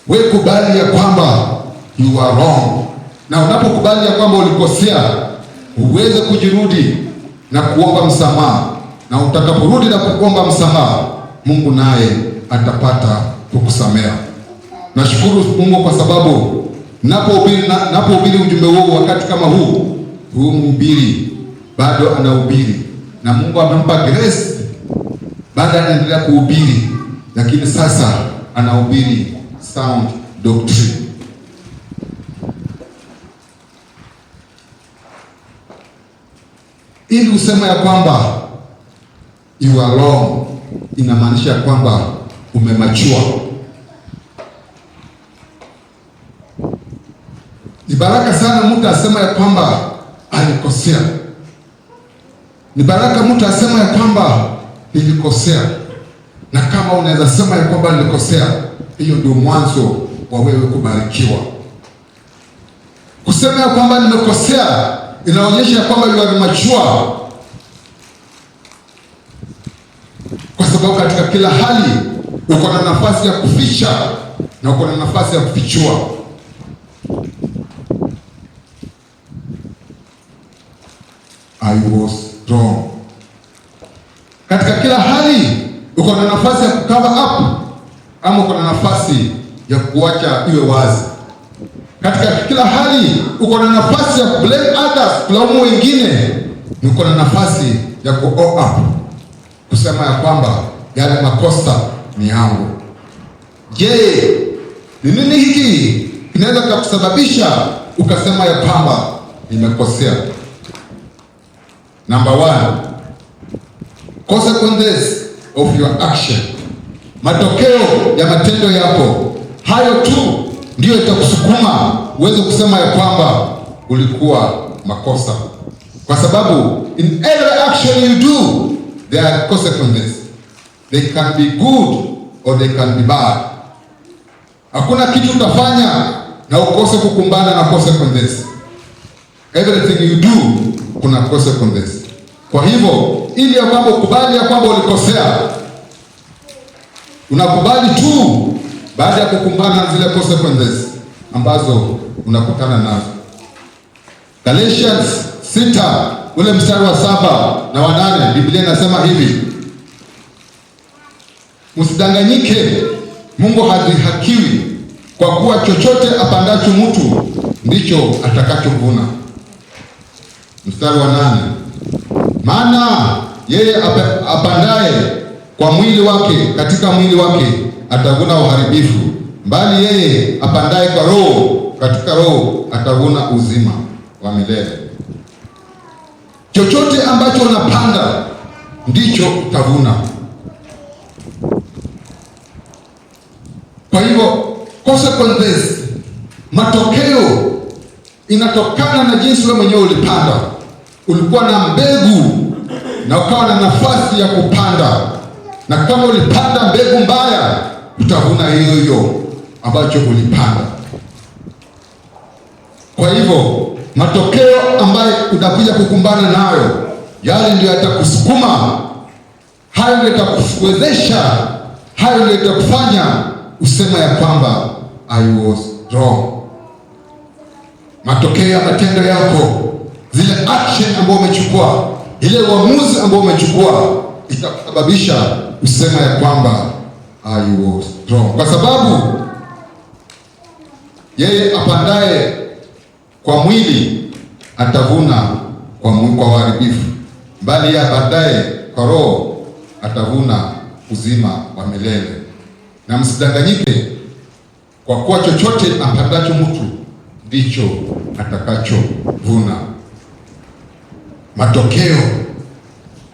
we kubali ya kwamba you are wrong, na unapokubali ya kwamba ulikosea, uweze kujirudi na kuomba msamaha, na utakaporudi na kuomba msamaha, Mungu naye atapata kukusamea. Nashukuru Mungu kwa sababu napohubiri ujumbe huu wakati kama huu mhubiri bado anahubiri na Mungu amempa grace, baada anaendelea kuhubiri, lakini sasa anahubiri sound doctrine. Ili usema ya kwamba you are wrong, inamaanisha kwamba umemachua. Ni baraka sana mtu asema ya kwamba alikosea. Ni baraka mtu asema ya kwamba nilikosea. Na kama unaweza sema ya kwamba nilikosea, hiyo ndio mwanzo wa wewe kubarikiwa. Kusema ya kwamba nimekosea inaonyesha kwamba you are mature, kwa sababu katika kila hali uko na nafasi ya kuficha na uko na nafasi ya kufichua. I was wrong. Katika kila hali uko na nafasi ya cover up ama uko na nafasi ya kuacha iwe wazi. Katika kila hali uko na nafasi ya blame others, kulaumu wengine. Uko na nafasi ya ku own up, kusema ya kwamba yale makosa ni yangu. Je, ni nini hiki kinaweza kukusababisha ukasema ya kwamba nimekosea? Number 1, consequences of your action. Matokeo ya matendo yako. Hayo tu ndio itakusukuma uweze kusema ya kwamba ulikuwa makosa, kwa sababu in every action you do there are consequences. They can be good or they can be bad. Hakuna kitu utafanya na ukose kukumbana na consequences. Everything you do kuna consequences. Kwa hivyo ili ya kwamba ukubali ya kwamba ulikosea, unakubali tu baada ya kukumbana na zile consequences ambazo unakutana nazo. Galatians 6 ule mstari wa 7 na wa 8, Biblia inasema hivi: msidanganyike, Mungu hadhihakiwi, kwa kuwa chochote apandacho mtu ndicho atakachovuna. Mstari wa 8, maana yeye apandaye kwa mwili wake, katika mwili wake atavuna uharibifu, bali yeye apandaye kwa Roho, katika Roho atavuna uzima wa milele. Chochote ambacho unapanda ndicho utavuna. Kwa hivyo consequences, matokeo inatokana na jinsi wewe mwenyewe ulipanda. Ulikuwa na mbegu na ukawa na nafasi ya kupanda, na kama ulipanda mbegu mbaya utavuna hiyo hiyo ambacho ulipanda. Kwa hivyo matokeo ambayo unakuja kukumbana nayo, yale ndio yatakusukuma, hayo ndio yatakuwezesha, hayo ndio yatakufanya usema ya kwamba I was wrong. Matokeo ya matendo yako, zile action ambayo umechukua, ile uamuzi ambao umechukua, itakusababisha usema ya kwamba I was wrong, kwa sababu yeye apandaye kwa mwili atavuna kwa uharibifu, bali yeye apandaye kwa Roho atavuna uzima wa milele. Na msidanganyike, kwa kuwa chochote apandacho mtu ndicho atakachovuna. Matokeo,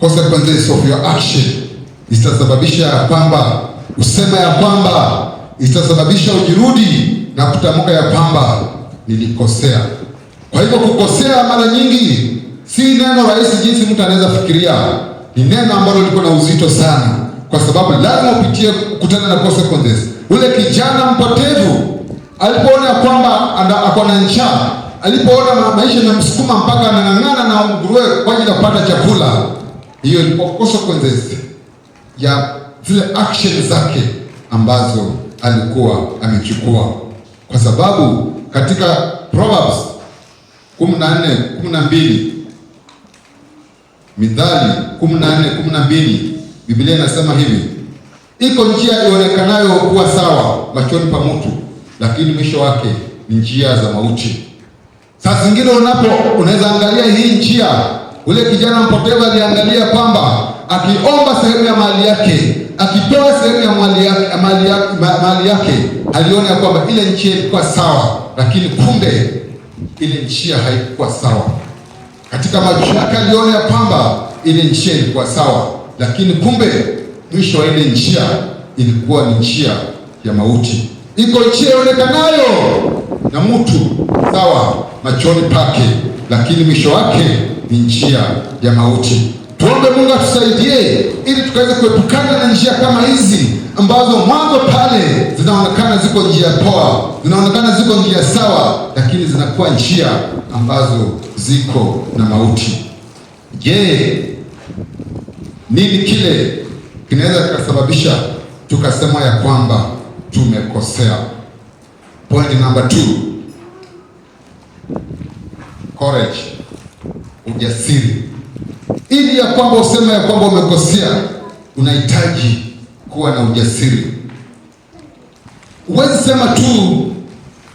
consequences of your action, itasababisha ya kwamba usema ya kwamba, itasababisha ujirudi na kutamka ya kwamba nilikosea. Kwa hivyo kukosea mara nyingi si neno rahisi jinsi mtu anaweza fikiria. Ni neno ambalo liko na uzito sana, kwa sababu lazima upitie kukutana na consequences. Ule kijana mpotevu alipoona kwamba ako na njaa, alipoona maisha yamemsukuma mpaka anang'ang'ana na nguruwe kwa ajili ya kupata chakula, hiyo ilikuwa consequences ya zile action zake ambazo alikuwa amechukua. Kwa sababu katika Proverbs 14:12, Mithali 14:12, Biblia inasema hivi: iko njia ionekanayo kuwa sawa machoni pa mtu, lakini mwisho wake ni njia za mauti. Saa zingine unaweza angalia hii njia, ule kijana mpotevu aliangalia kwamba akiomba sehemu ya mali yake, akipewa sehemu ya mali yake, aliona ya kwamba ile njia ilikuwa sawa, lakini kumbe ile njia haikuwa sawa. Katika macho yake aliona ya kwamba ile njia ilikuwa sawa, lakini kumbe mwisho wa ile njia ilikuwa ni njia ya mauti. Iko njia ionekanayo na mtu sawa machoni pake, lakini mwisho wake ni njia ya mauti. Tuombe Mungu atusaidie ili tukaweze kuepukana na njia kama hizi ambazo mwanzo pale zinaonekana ziko njia poa, zinaonekana ziko njia sawa, lakini zinakuwa njia ambazo ziko na mauti. Je, nini kile kinaweza kikasababisha tukasema ya kwamba tumekosea? Point number 2, courage, ujasiri. Ili ya kwamba useme ya kwamba umekosea, unahitaji kuwa na ujasiri. Huwezi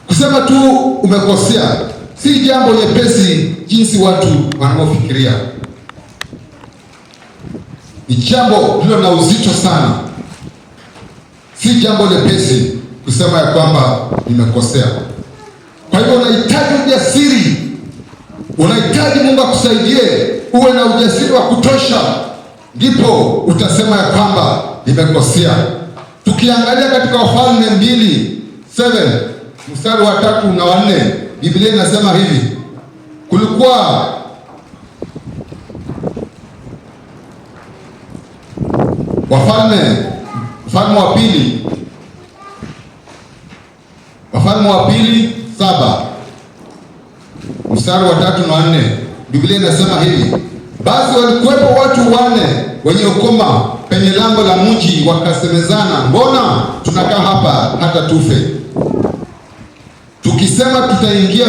kusema tu umekosea. Si jambo nyepesi jinsi watu wanavyofikiria. Ni jambo lilo na uzito sana. Si jambo nyepesi kusema ya kwamba nimekosea. Kwa hivyo unahitaji ujasiri. Unahitaji Mungu akusaidie uwe na ujasiri wa kutosha, ndipo utasema ya kwamba nimekosea. Tukiangalia katika Wafalme 2:7 mstari wa 3 na 4, Biblia inasema hivi: kulikuwa Wafalme wa pili 7 mstari wa 3 na 4, Biblia inasema hivi: basi walikuwepo watu 4 wenye ukoma penye lango la mji, wakasemezana, mbona tunakaa hapa hata tufe? Tukisema tutaingia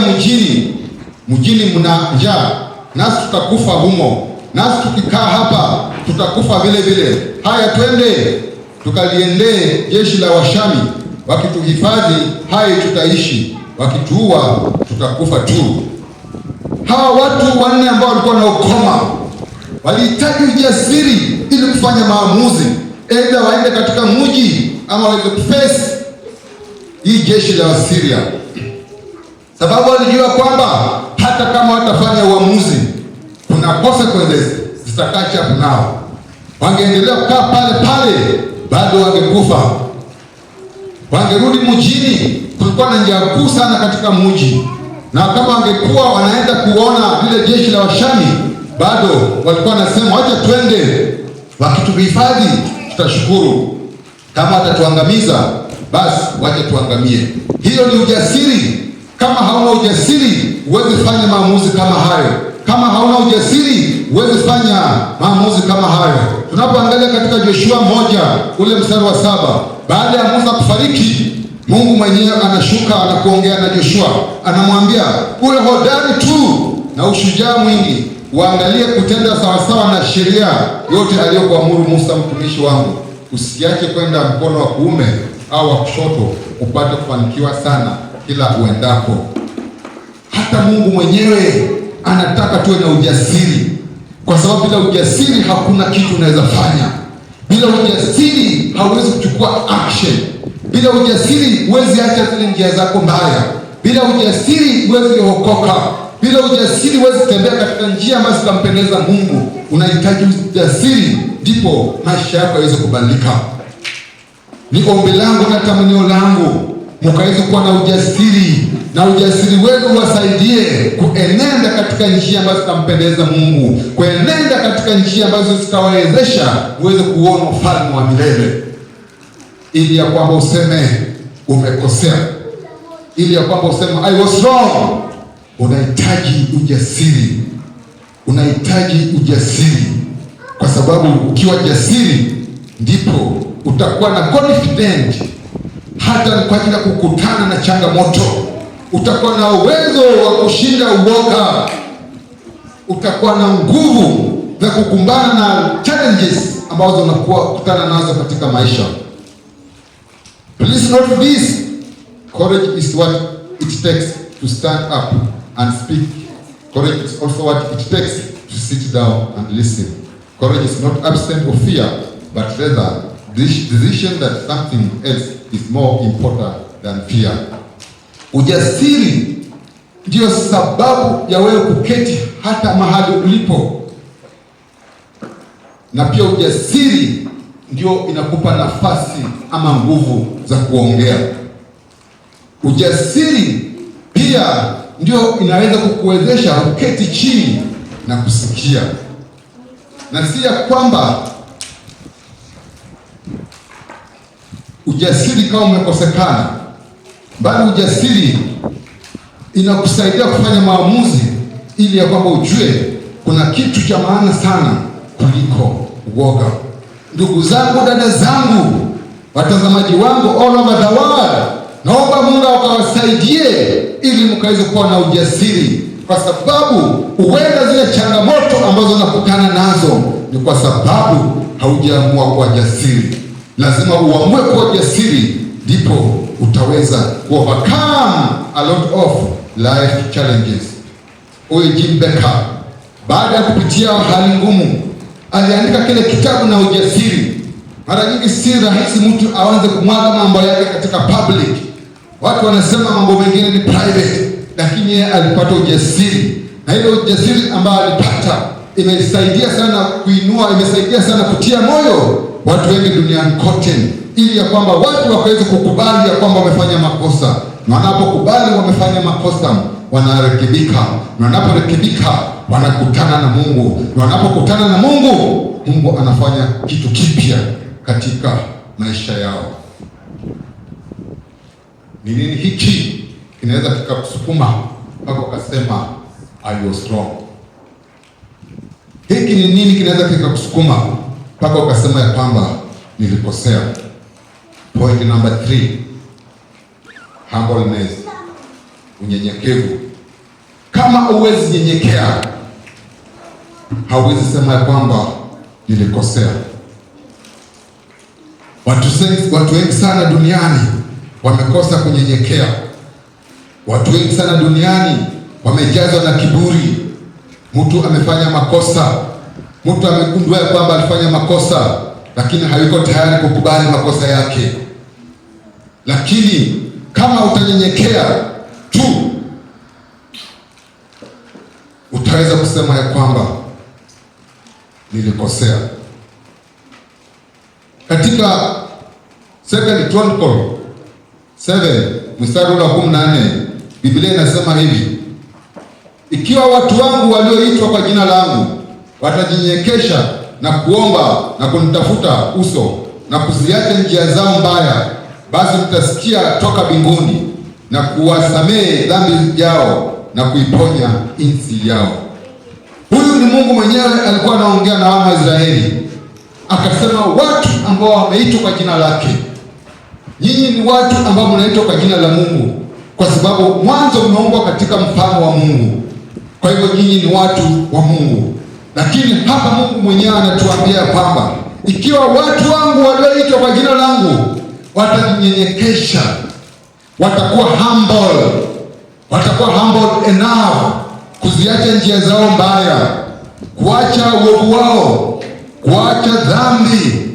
mjini mna njaa, nasi tutakufa humo, nasi tukikaa hapa tutakufa vile vile. Haya, twende tukaliendee jeshi la Washami, wakituhifadhi hai tutaishi, wakituua tutakufa tu. Hawa watu 4 ambao walikuwa na ukoma walihitaji ujasiri ili kufanya maamuzi, aidha waende katika mji ama waweze kuface hii jeshi la Wasiria, sababu walijua kwamba hata kama watafanya uamuzi kuna consequences zitakacha hapo nao. Wangeendelea kukaa pale bado wangekufa. Wangerudi mjini, kulikuwa na njaa kuu sana katika mji, na kama wangekuwa wanaenda kuona lile jeshi la Washami, bado walikuwa wanasema wacha twende, wakituhifadhi tutashukuru, kama watatuangamiza basi wacha tuangamie. Hiyo ni ujasiri. Kama hauna ujasiri huwezi fanya maamuzi kama hayo. Kama hauna ujasiri huwezi fanya maamuzi kama hayo. Tunapoangalia katika Joshua 1 ule mstari wa 7, baada ya Musa kufariki, Mungu mwenyewe anashuka na kuongea na Joshua, anamwambia uwe hodari tu na ushujaa mwingi, uangalie kutenda sawasawa na sheria yote aliyokuamuru Musa mtumishi wangu. Usiache kwenda mkono wa kuume au wa kushoto, upate kufanikiwa sana kila uendapo. Hata Mungu mwenyewe anataka tuwe na ujasiri, kwa sababu bila ujasiri hakuna kitu unaweza fanya. Bila ujasiri hauwezi kuchukua action. Bila ujasiri huwezi acha zile njia zako mbaya. Bila ujasiri huwezi okoka. Bila ujasiri huwezi tembea katika njia ambazo zitampendeza Mungu. Unahitaji ujasiri ndipo maisha yako yaweze kubadilika. Ni ombi langu na tamanio langu mkaweze kuwa na ujasiri, na ujasiri wenu uwasaidie kuenenda katika njia ambazo zitampendeza Mungu, kuenenda katika njia ambazo zitawawezesha uweze kuona ufalme wa milele, ili ya kwamba useme umekosea, ili ya kwamba useme I was wrong. Unahitaji ujasiri, unahitaji ujasiri, kwa sababu ukiwa jasiri ndipo utakuwa na confident hata kwa ajili ya kukutana na changamoto. Utakuwa na uwezo wa kushinda uoga, utakuwa na nguvu za kukumbana na challenges ambazo unakuwa kukutana nazo katika maisha. Please note this: courage is what it takes to stand up and speak. Courage is also what it takes to sit down and listen. Courage is not absent of fear, but rather decision that something else is more important than fear. Ujasiri ndio sababu ya wewe kuketi hata mahali ulipo, na pia ujasiri ndio inakupa nafasi ama nguvu za kuongea. Ujasiri pia ndio inaweza kukuwezesha uketi chini na kusikia. na si ya kwamba ujasiri kama umekosekana, bali ujasiri inakusaidia kufanya maamuzi ili ya kwamba ujue kuna kitu cha maana sana kuliko uoga. Ndugu zangu, dada zangu, watazamaji wangu all over the world, naomba Mungu akawasaidie ili mkaweze kuwa na ujasiri, kwa sababu huenda zile changamoto ambazo unakutana nazo ni kwa sababu haujaamua kuwa jasiri. Lazima uamue kuwa jasiri, ndipo utaweza overcome a lot of life challenges. Huyu Jim Becker, baada ya kupitia hali ngumu, aliandika kile kitabu na ujasiri. Mara nyingi si rahisi mtu aanze kumwaga mambo yake katika public. Watu wanasema mambo mengine ni private, lakini yeye alipata ujasiri, na ile ujasiri ambayo alipata imesaidia sana kuinua, imesaidia sana kutia moyo watu wengi duniani kote, ili ya kwamba watu wakaweze kukubali ya kwamba wamefanya makosa, na wanapokubali wamefanya makosa wanarekebika, na wanaporekebika wanakutana na Mungu, na wanapokutana na Mungu, Mungu anafanya kitu kipya katika maisha yao. Ni nini hiki kinaweza kikakusukuma mpaka ukasema I was wrong? Hiki ni nini kinaweza kikakusukuma mpaka ukasema ya kwamba nilikosea? Point number 3, humbleness, unyenyekevu. Kama uwezi nyenyekea, hauwezi sema ya kwamba nilikosea. Watu wengi sana duniani wamekosa kunyenyekea. Watu wengi sana duniani wamejazwa na kiburi. Mtu amefanya makosa, mtu amegundua ya kwamba alifanya makosa, lakini hayuko tayari kukubali makosa yake. Lakini kama utanyenyekea tu, utaweza kusema ya kwamba nilikosea. Katika 2 Chronicles 7 mstari wa 14, Biblia inasema hivi: ikiwa watu wangu walioitwa kwa jina langu watajinyenyekesha na kuomba na kunitafuta uso na kuziacha njia zao mbaya, basi mtasikia toka mbinguni na kuwasamehe dhambi yao na kuiponya nchi yao. Huyu ni Mungu mwenyewe alikuwa anaongea na wana wa Israeli, akasema watu ambao wameitwa kwa jina lake. Nyinyi ni watu ambao mnaitwa kwa jina la Mungu, kwa sababu mwanzo mmeumbwa katika mfano wa Mungu. Kwa hivyo nyinyi ni watu wa Mungu. Lakini hapa Mungu mwenyewe anatuambia kwamba ikiwa watu wangu walioitwa kwa jina langu watajinyenyekesha, watakuwa humble enough kuziacha njia zao mbaya, kuacha uovu wao, kuacha dhambi,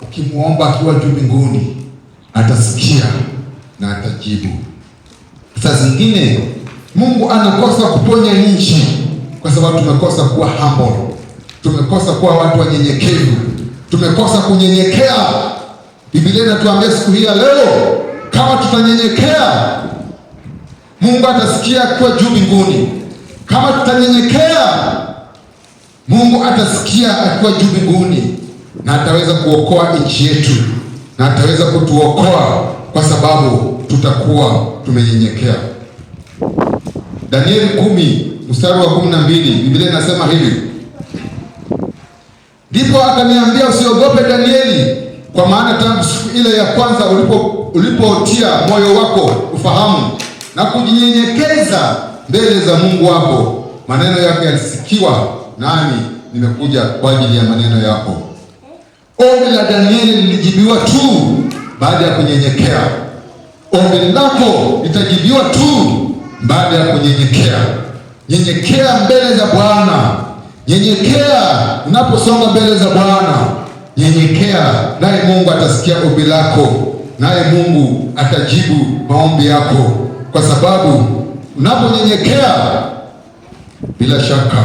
ukimwomba akiwa juu mbinguni atasikia na atajibu. Saa zingine Mungu anakosa kuponya nchi kwa sababu tumekosa kuwa humble, tumekosa kuwa watu wanyenyekevu, tumekosa kunyenyekea. Biblia inatuambia siku hii ya leo, kama tutanyenyekea, Mungu atasikia akiwa juu mbinguni. Kama tutanyenyekea, Mungu atasikia akiwa juu mbinguni, na ataweza kuokoa nchi yetu, na ataweza kutuokoa kwa sababu tutakuwa tumenyenyekea. Danieli 10 mstari wa 12, Biblia inasema hivi: ndipo akaniambia, usiogope Danieli, kwa maana tangu siku ile ya kwanza ulipotia moyo wako ufahamu na kujinyenyekeza mbele za Mungu wako, maneno yako yalisikiwa, nami nimekuja kwa ajili ya maneno yako. Ombi la Danieli lilijibiwa tu baada ya kunyenyekea. Ombi lako litajibiwa tu baada ya kunyenyekea. Nyenyekea mbele za Bwana. Nyenyekea unaposonga mbele za Bwana. Nyenyekea, naye Mungu atasikia ombi lako, naye Mungu atajibu maombi yako, kwa sababu unaponyenyekea, bila shaka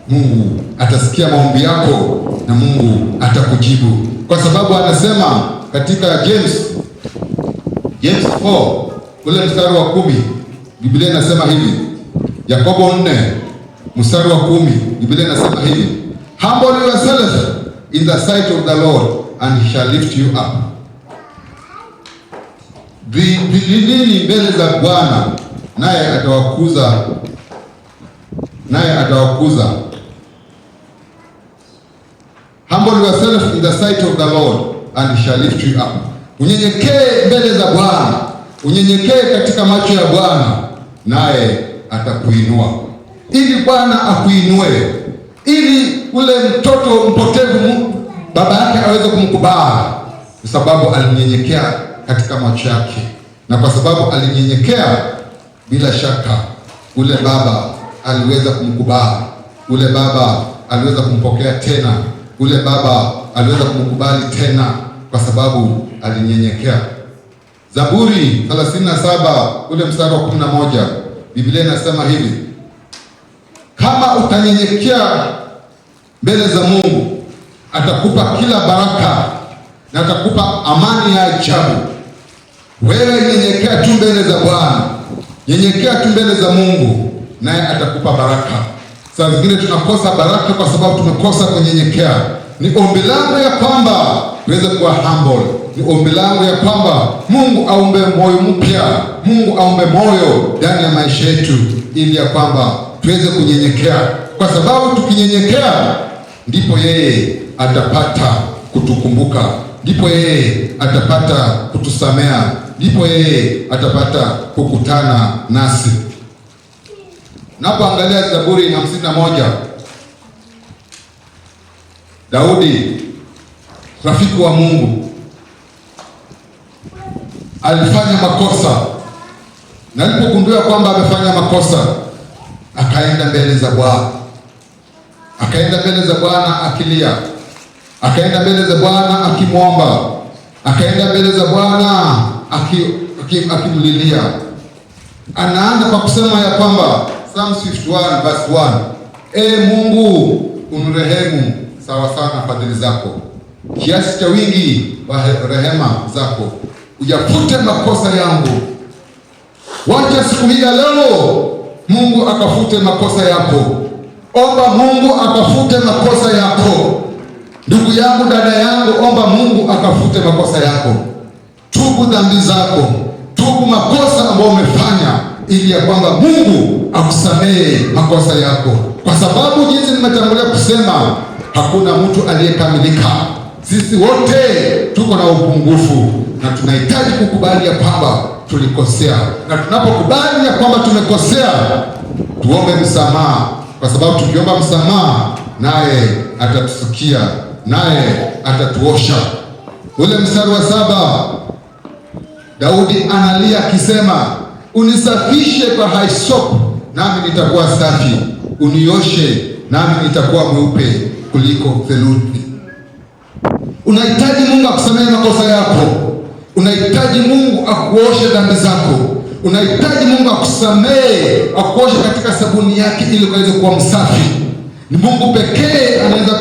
Mungu atasikia maombi yako na Mungu atakujibu, kwa sababu anasema katika James 4 ule mstari wa 10, Biblia inasema hivi, Yakobo 4 mstari wa 10, Biblia inasema hivi, humble yourself in the sight of the Lord and he shall lift you up. Vililini mbele za Bwana naye atawakuza. Humble yourself in the sight of the Lord and he shall lift you up. Unyenyekee mbele za Bwana, unyenyekee katika macho ya Bwana, naye atakuinua. Ili Bwana akuinue, ili ule mtoto mpotevu baba yake aweze kumkubali, kwa sababu alinyenyekea katika macho yake, na kwa sababu alinyenyekea, bila shaka ule baba aliweza kumkubali, ule baba aliweza kumpokea tena, ule baba aliweza kumkubali tena, kwa sababu alinyenyekea. Zaburi 37 ule mstari wa 11, Biblia inasema hivi, kama utanyenyekea mbele za Mungu, atakupa kila baraka na atakupa amani ya ajabu. Wewe nyenyekea tu mbele za Bwana, nyenyekea tu mbele za Mungu, naye atakupa baraka. Saa zingine tunakosa baraka kwa sababu tumekosa kunyenyekea. Ni ombi langu ya kwamba tuweze kuwa humble. Ni ombi langu ya kwamba Mungu aumbe moyo mpya, Mungu aumbe moyo ndani ya maisha yetu, ili ya kwamba tuweze kunyenyekea, kwa sababu tukinyenyekea ndipo yeye atapata kutukumbuka, ndipo yeye atapata kutusamea, ndipo yeye atapata kukutana nasi. Napoangalia Zaburi 51, Daudi rafiki wa Mungu alifanya makosa, na alipogundua kwamba amefanya makosa, akaenda mbele za Bwana, akaenda mbele za Bwana akilia, akaenda mbele za Bwana akimwomba, akaenda mbele za Bwana akimlilia. Anaanza kwa kusema ya kwamba Psalm 51 verse 1, Mungu unirehemu sawa sana fadhili zako, kiasi cha wingi wa rehema zako, ujafute makosa yangu. Wacha siku hii ya leo Mungu akafute makosa yako. Omba Mungu akafute makosa yako. Ndugu yangu, dada yangu, omba Mungu akafute makosa yako. Tubu dhambi zako, tubu makosa ambayo umefanya, ili ya kwamba Mungu akusamehe makosa yako, kwa sababu jinsi nimetangulia kusema, hakuna mtu aliyekamilika. Sisi wote tuko na upungufu, na tunahitaji kukubali ya kwamba tulikosea, na tunapokubali ya kwamba tumekosea, tuombe msamaha, kwa sababu tukiomba msamaha, naye atatusikia, naye atatuosha. Ule mstari wa 7, Daudi analia akisema, unisafishe kwa hyssop nami nitakuwa safi, unioshe nami nitakuwa mweupe kuliko theluthi. Unahitaji Mungu akusamehe makosa yako, unahitaji Mungu akuoshe dhambi zako, unahitaji Mungu akusamehe, akuoshe katika sabuni yake, ili ukaweze kuwa msafi. Ni Mungu pekee anaweza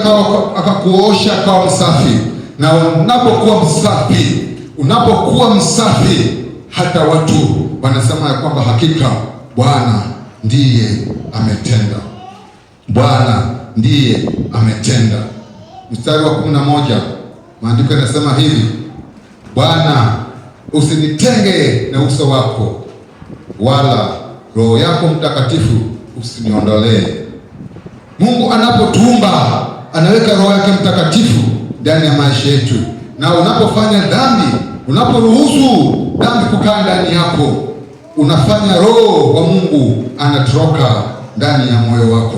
akakuosha akawa msafi, na unapokuwa msafi, hata watu wanasema ya kwamba hakika Bwana ndiye ametenda, Bwana ndiye ametenda. Mstari wa 11, maandiko yanasema hivi, Bwana usinitenge na uso wako, wala Roho yako Mtakatifu usiniondolee. Mungu anapotuumba anaweka Roho yake Mtakatifu ndani ya maisha yetu, na unapofanya dhambi, unaporuhusu dhambi kukaa ndani yako, unafanya Roho wa Mungu anatoroka ndani ya moyo wako.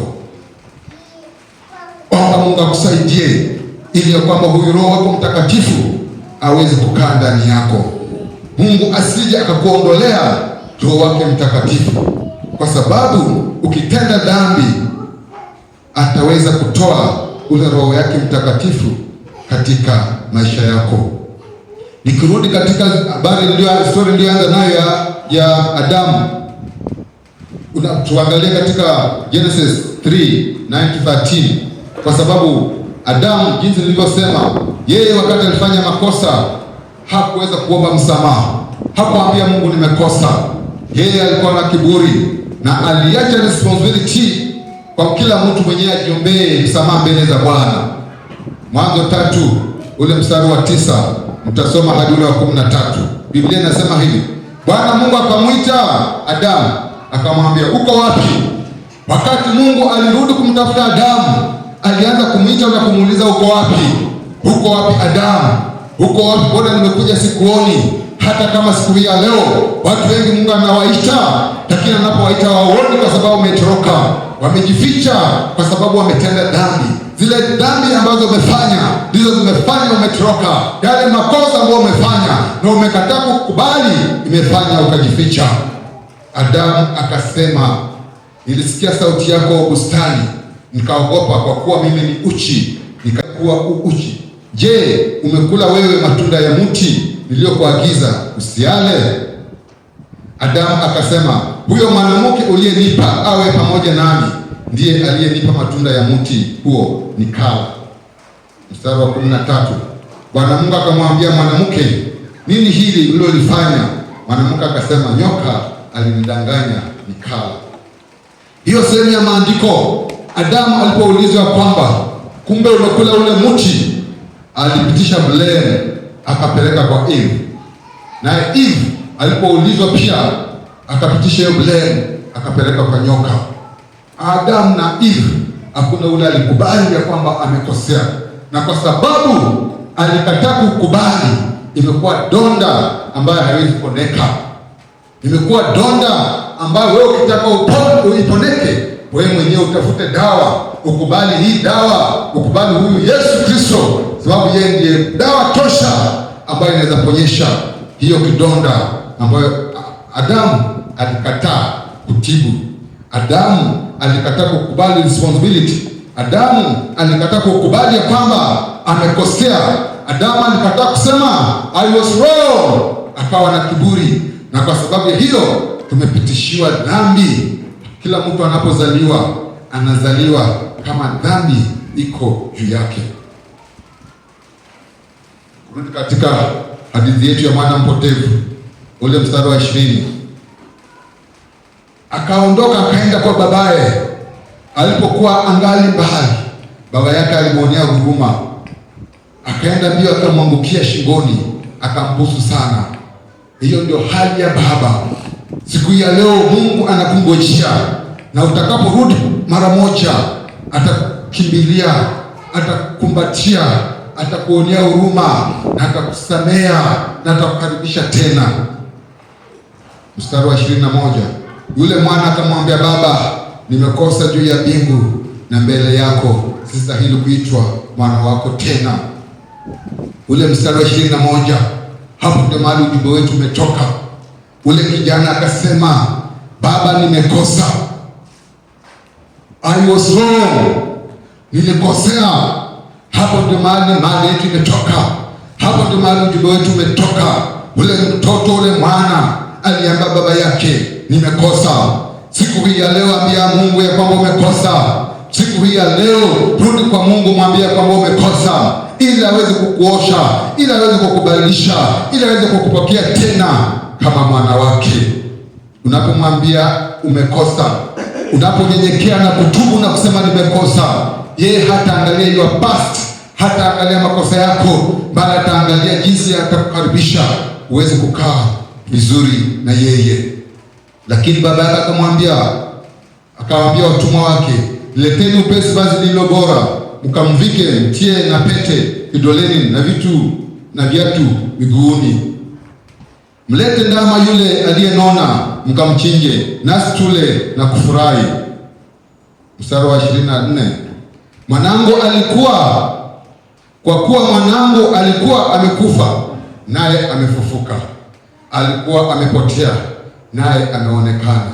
Omba Mungu akusaidie, ili ya kwamba huyu Roho wako Mtakatifu aweze kukaa ndani yako. Mungu asije akakuondolea Roho wake Mtakatifu, kwa sababu ukitenda dhambi ataweza kutoa ule Roho yake Mtakatifu katika maisha yako. Nikirudi katika habari story niliyoanza nayo ya Adamu, tuangalie katika Genesis 3:9-13, kwa sababu Adamu, jinsi nilivyosema, yeye wakati alifanya makosa hakuweza kuomba msamaha, hakuambia Mungu nimekosa. Yeye alikuwa na kiburi na aliacha responsibility kwa kila mtu mwenyewe ajiombee msamaha mbele za Bwana. Mwanzo 3 ule mstari wa 9 mtasoma hadi ule wa 13. Biblia inasema hivi: Bwana Mungu akamwita Adamu akamwambia, uko wapi? Wakati Mungu alirudi kumtafuta Adamu, alianza kumwita na kumuuliza, uko wapi? Uko wapi Adamu? Uko wapi? Mbona nimekuja sikuoni? Hata kama siku hii ya leo watu wengi Mungu anawaita, lakini anapowaita waoni, kwa sababu wametoroka, wamejificha, kwa sababu wametenda dhambi. Zile dhambi ambazo umefanya ndizo zimefanya umetoroka. Yale makosa ambayo umefanya na umekataa kukubali imefanya ukajificha. Adamu akasema, nilisikia sauti yako bustani, nikaogopa, kwa kuwa mimi ni uchi, nikakuwa uchi. Je, umekula wewe matunda ya mti niliyokuagiza usiale? Adamu akasema, huyo mwanamke uliyenipa awe pamoja nami ndiye aliyenipa matunda ya mti huo nikala. Mstari wa 13. Bwana Mungu akamwambia mwanamke, nini hili ulilolifanya? Mwanamke akasema, nyoka alinidanganya nikala. Hiyo sehemu ya maandiko, Adamu alipoulizwa kwamba kumbe umekula ule mti, alipitisha blame akapeleka kwa Eve. Na Eve alipoulizwa pia akapitisha hiyo blame akapeleka kwa nyoka. Adamu na Eve hakuna ule alikubali ya kwamba amekosea, na kwa sababu alikataa kukubali, imekuwa donda ambayo haiwezi kuponeka. Imekuwa donda ambayo wewe ukitaka uiponeke, wewe mwenyewe utafute dawa, ukubali hii dawa, ukubali huyu Yesu Kristo, sababu yeye ndiye dawa tosha ambayo inaweza ponyesha hiyo kidonda ambayo Adamu alikataa kutibu. Adamu alikataa kukubali responsibility. Adamu alikataa kukubali ya kwamba amekosea. Adamu alikataa kusema I was wrong, akawa na kiburi, na kwa sababu ya hiyo tumepitishiwa dhambi. Kila mtu anapozaliwa anazaliwa kama dhambi iko juu yake. Kurudi katika hadithi yetu ya mwana mpotevu, ule mstari wa 20. Akaondoka akaenda kwa babaye. Alipokuwa angali mbali, baba yake alimwonea huruma, akaenda mbio akamwangukia shingoni akambusu sana. Hiyo ndio hali ya baba. Siku ya leo Mungu anakungojea, na utakaporudi mara moja atakimbilia, atakumbatia, atakuonea huruma na atakusamea na atakukaribisha tena. Mstari wa 21. Yule mwana akamwambia, baba, nimekosa juu ya mbingu na mbele yako, sistahili kuitwa mwana wako tena. Ule mstari wa 21, hapo ndio mahali ujumbe wetu umetoka. Ule kijana akasema, baba, nimekosa, I was wrong, nilikosea. Hapo ndio mahali yetu imetoka. Hapo ndio mahali ujumbe wetu umetoka. Ule mtoto, ule mwana aliambia baba yake, nimekosa. Siku hii ya leo ambia Mungu ya kwamba umekosa. Siku hii ya leo rudi kwa Mungu, mwambie kwamba umekosa, ili aweze kukuosha, ili aweze kukubadilisha, ili aweze kukupokea tena kama mwana wake. Unapomwambia umekosa, unaponyenyekea na kutubu na kusema nimekosa, yeye hata angalia your past, hata angalia makosa yako, bali ataangalia jinsi atakukaribisha uweze kukaa vizuri na yeye. Lakini baba yake akamwambia watumwa wake, leteni upesi vazi lililo bora, mkamvike, mtie na pete kidoleni na viatu miguuni. Mlete ndama yule aliyenona, mkamchinje, nasi tule na kufurahi. Mstari wa 24. Kwa kuwa mwanangu alikuwa amekufa, naye amefufuka; alikuwa amepotea, naye ameonekana.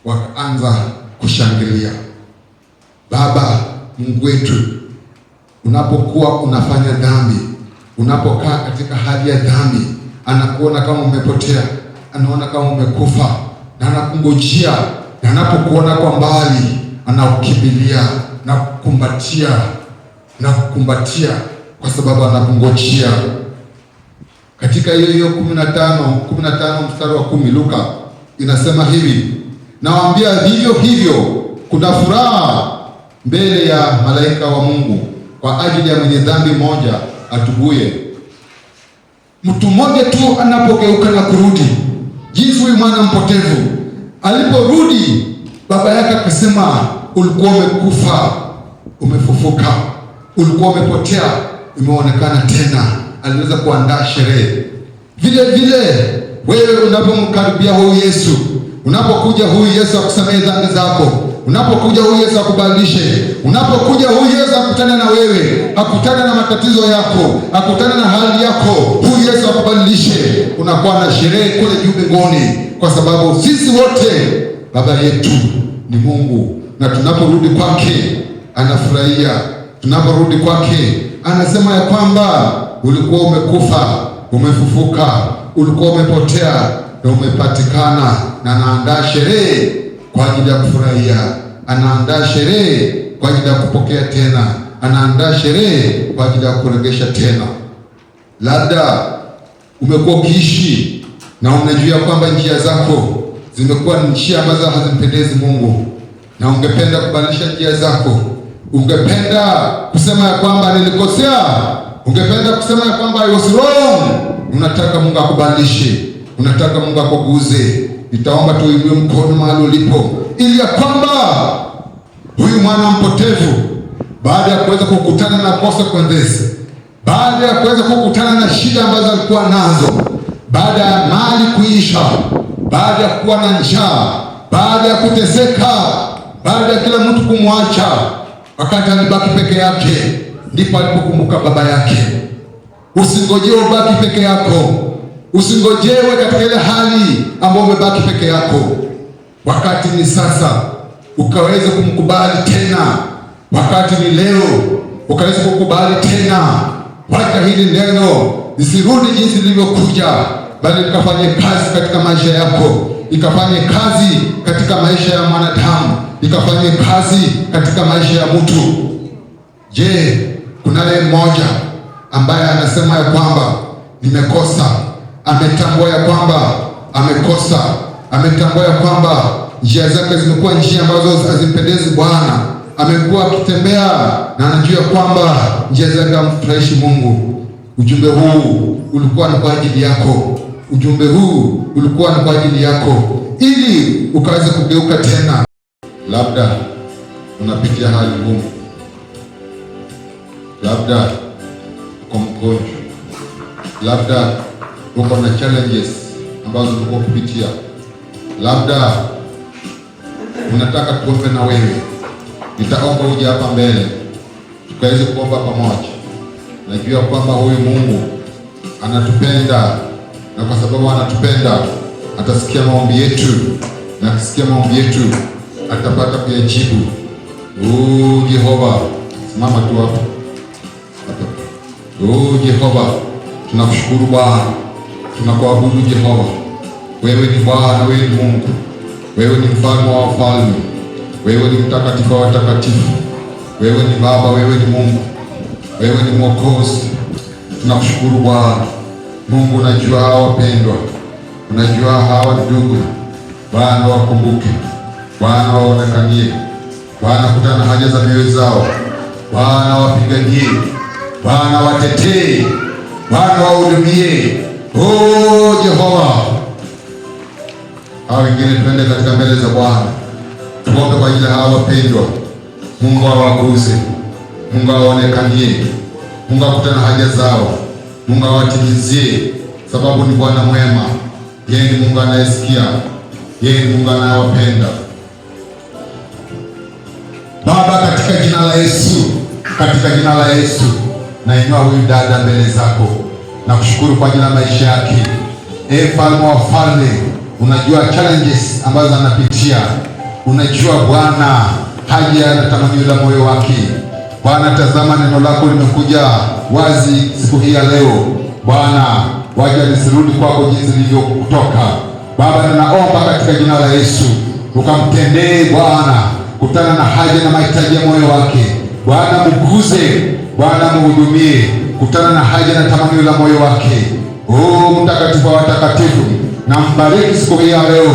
Wakaanza kushangilia. Baba Mungu wetu, unapokuwa unafanya dhambi, unapokaa katika hali ya dhambi, anakuona kama umepotea, anaona kama umekufa, na anakungojea, na anapokuona kwa mbali anakukimbilia na kukumbatia kwa sababu anakungojea. Katika hiyo 15 mstari wa 10 Luka inasema hivi, nawaambia vivyo hivyo kuna furaha mbele ya malaika wa Mungu kwa ajili ya mwenye dhambi mmoja atubuye. Mtu mmoja tu anapogeuka na kurudi, jinsi huyu mwana mpotevu aliporudi, baba yake akasema, ulikuwa umekufa, umefufuka, ulikuwa umepotea, umeonekana tena. Aliweza kuandaa sherehe. Vile vile wewe unapomkaribia huyu Yesu, unapokuja huyu Yesu akusamehe dhambi zako, unapokuja huyu Yesu akubadilishe, unapokuja huyu Yesu akutane na wewe, akutane na matatizo yako, akutane na hali yako, huyu Yesu akubadilishe, unakuwa na sherehe kule juu mbinguni, kwa sababu sisi wote baba yetu ni Mungu, na tunaporudi kwake anafurahia. Tunaporudi kwake anasema ya kwamba ulikuwa umekufa, umefufuka, ulikuwa umepotea na umepatikana, na anaandaa sherehe kwa ajili ya kufurahia, anaandaa sherehe kwa ajili ya kupokea tena, anaandaa sherehe kwa ajili ya kuregesha tena. Labda umekuwa ukiishi na unajua kwamba njia zako zimekuwa ni njia ambazo hazimpendezi Mungu, na ungependa kubadilisha njia zako. Ungependa kusema ya kwamba nilikosea, ungependa kusema ya kwamba I was wrong. Unataka Mungu akubadilishe, unataka Mungu akuguze. Nitaomba tu uinue mkono mahali ulipo, ili ya kwamba huyu mwana mpotevu, baada ya kuweza kukutana na consequences, baada ya kuweza kukutana na shida ambazo alikuwa nazo, baada ya mali kuisha, baada ya kuwa na njaa, baada ya kuteseka, baada ya kila mtu kumwacha, wakati alibaki peke yake, ndipo alipokumbuka baba yake. Usingojee ubaki peke yako, usingojewe katika ile hali ambayo umebaki peke yako. Wakati ni sasa ukaweze kumkubali tena, wakati ni leo ukaweze kukubali tena. Wacha hili neno lisirudi jinsi lilivyokuja, bali likafanye kazi katika maisha yako, ikafanye kazi katika maisha ya mwanadamu, ikafanye kazi katika maisha ya mtu. Je, kuna yule mmoja ambaye anasema ya kwamba nimekosa, ametambua ya kwamba amekosa, ametambua ya kwamba njia zake zimekuwa njia ambazo hazimpendezi Bwana, amekuwa akitembea na anajua kwamba njia zake hamfurahishi Mungu? Ujumbe huu ulikuwa ni kwa ajili yako. Ujumbe huu ulikuwa ni kwa ajili yako, ili ukaweze kugeuka tena. Labda unapitia hali ngumu, labda uko mgonjwa, labda uko na challenges ambazo ulikuwa kupitia, labda unataka tuombe na wewe. Nitaomba uje hapa mbele tukaweze kuomba pamoja. Najua kwamba huyu Mungu anatupenda, na kwa sababu anatupenda atasikia maombi yetu, na akisikia maombi yetu atapata kuyajibu. Jehova, simama tu hapo. Jehova, tunakushukuru Bwana, tunakuabudu Jehova. Wewe ni Bwana, wewe ni Mungu, wewe ni mfalme wa wafalme, wewe ni mtakatifu wa watakatifu, wewe ni Baba, wewe ni Mungu, wewe ni Mwokozi. Tunakushukuru Bwana Mungu. Unajua hawa wapendwa, unajua hawa ndugu Bwana, wakumbuke Bwana, waonekanie Bwana, kutana haja za mioyo zao Bwana, wapiganie Bwana, watetee Bwana, wahudumie. Jehova, hawa wengine twende katika mbele za Bwana, tuombe kwa ajili ya hawa wapendwa. Mungu awaguze, Mungu awaonekanie, Mungu akutana haja zao, Mungu awatimizie, sababu ni Bwana mwema. Yeye ni Mungu anayesikia, yeye ni Mungu anayewapenda. Baba, katika jina la Yesu, katika jina la Yesu, nainua huyu dada mbele zako, na kushukuru kwa ajili ya maisha yake. Mfalme wa falme, unajua challenges ambazo anapitia, unajua Bwana haja na tamanio la moyo wake. Bwana, tazama neno lako limekuja wazi siku hii ya leo Bwana, waja lisirudi kwako jinsi lilivyokutoka. Baba, ninaomba katika jina la Yesu ukamtendee Bwana, kutana na haja na mahitaji ya moyo wake Bwana, mguze Bwana, mhudumie, kutana na haja na tamanio la moyo wake. Mtakatifu wa watakatifu, na mbariki siku hii ya leo,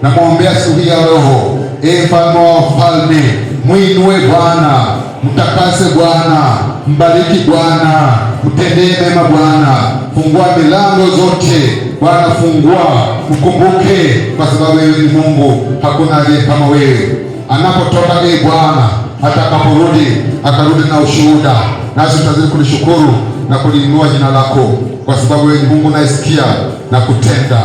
na muombea siku hii ya leo. Mfalme wa wafalme, mwinue Bwana, mtakase Bwana, mbariki Bwana, mtendee mema Bwana, fungua milango zote Bwana, fungua, mkumbuke, kwa sababu wewe ni Mungu, hakuna aliye kama wewe. Anapotoka Bwana, atakaporudi akarudi na ushuhuda, nasi tutazidi kulishukuru na kuliinua jina lako, kwa sababu wewe ni Mungu unayesikia na kutenda.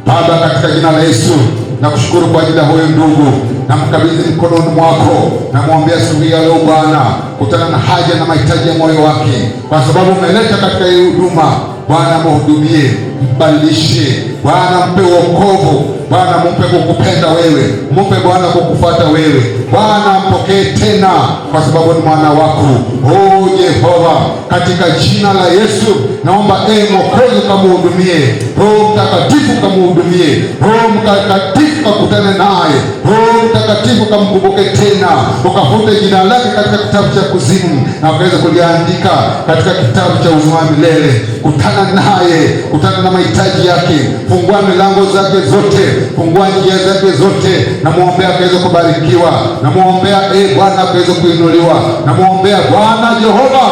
Baba, katika jina la Yesu nakushukuru kwa ajili ya huyo ndugu, na mkabidhi mkononi mwako, na muombea siku hii ya leo Bwana, kutana na haja na mahitaji ya moyo wake, kwa sababu umeleta katika hii huduma Bwana, mhudumie, mbadilishe Bwana, mpe wokovu Bwana, mpe kukupenda wewe, mpe Bwana kukufuata wewe Bwana, mpokee tena, kwa sababu ni mwana wako. Jehova, katika jina la Yesu naomba Mwokozi kamhudumie, Roho Mtakatifu kamhudumie, Roho Mtakatifu kakutane naye, Roho Mtakatifu kamkumbuke tena, ukafute jina lake katika kitabu cha kuzimu na ukaweza kuliandika katika kitabu cha uzima wa milele. Kutana naye, kutana na mahitaji yake, fungua milango zake zote, fungua njia zake zote, na muombea akaweza kubarikiwa, na muombea Bwana akaweza kuinuliwa, na muombea Bwana Jehova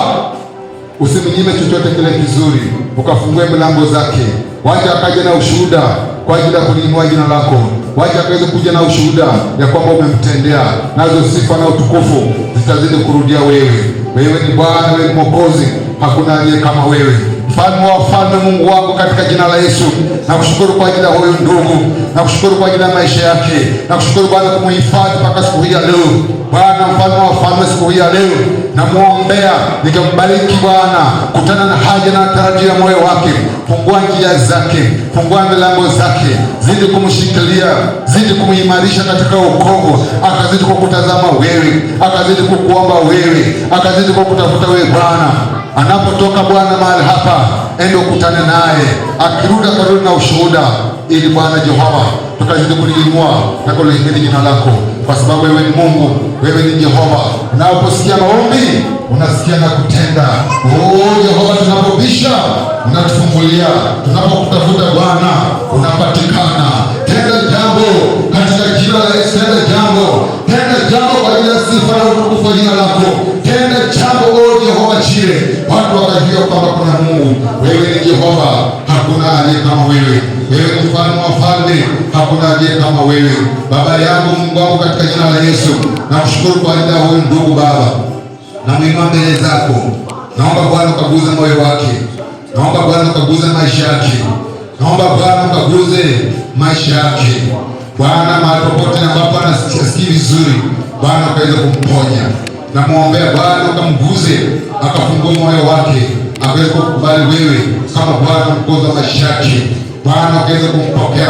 usimnyime chochote kile kizuri, ukafungue milango zake, wacha akaje na ushuhuda kwa ajili ya kuliinua jina lako, wacha akaweza kuja na ushuhuda ya kwamba umemtendea, nazo sifa na utukufu zitazidi kurudia wewe. Wewe ni Bwana, wewe ni Mwokozi, hakuna aliye kama wewe. Mfalme wa wafalme, Mungu wangu, katika jina la Yesu nakushukuru kwa ajili ya huyu ndugu, nakushukuru kwa ajili ya maisha yake, nakushukuru Bwana kumuhifadhi mpaka siku hii ya leo Bwana. Mfalme wa wafalme, siku hii ya leo namuombea, nikambariki Bwana, kutana na haja na tarajio ya moyo wake, fungua njia zake, fungua milango zake, zidi kumshikilia, zidi kumuimarisha katika wokovu, akazidi kukutazama wewe, akazidi kukuomba wewe, akazidi kukutafuta wewe Bwana. Anapotoka Bwana mahali hapa, ende ukutane naye, akirudi akarudi na ushuhuda, ili Bwana Jehova tukazidi kuliinua na kulihimidi jina lako, kwa sababu wewe ni Mungu, wewe ni Jehova. Unaposikia maombi unasikia na kutenda. Jehova, tunapobisha unatufungulia, tunapokutafuta Bwana unapatikana. Tenda jambo katika jina la Yesu, tenda jambo, tenda jambo kwa ajili ya sifa na utukufu wa jina lako. Tenda jambo Jehova Jire, watu wakajua kwamba kuna Mungu. Wewe ni Jehova, hakuna aliye kama wewe. Wewe ni mfalme wa falme, hakuna aliye kama wewe. Baba yangu, Mungu wangu, katika jina la Yesu nakushukuru kwa ajili ya huyu ndugu Baba, na mwinua mbele zako. Naomba Bwana ukaguze moyo wake, naomba Bwana ukaguze maisha yake, naomba Bwana ukaguze maisha yake Bwana, mahali popote ambapo anasikii vizuri Bwana ukaweza kumponya. Namwombea Bwana ukamguze, akafungua moyo wake, akaweza kukubali wewe kama Bwana mkozi wa maisha yake Bwana, akaweza kumpokea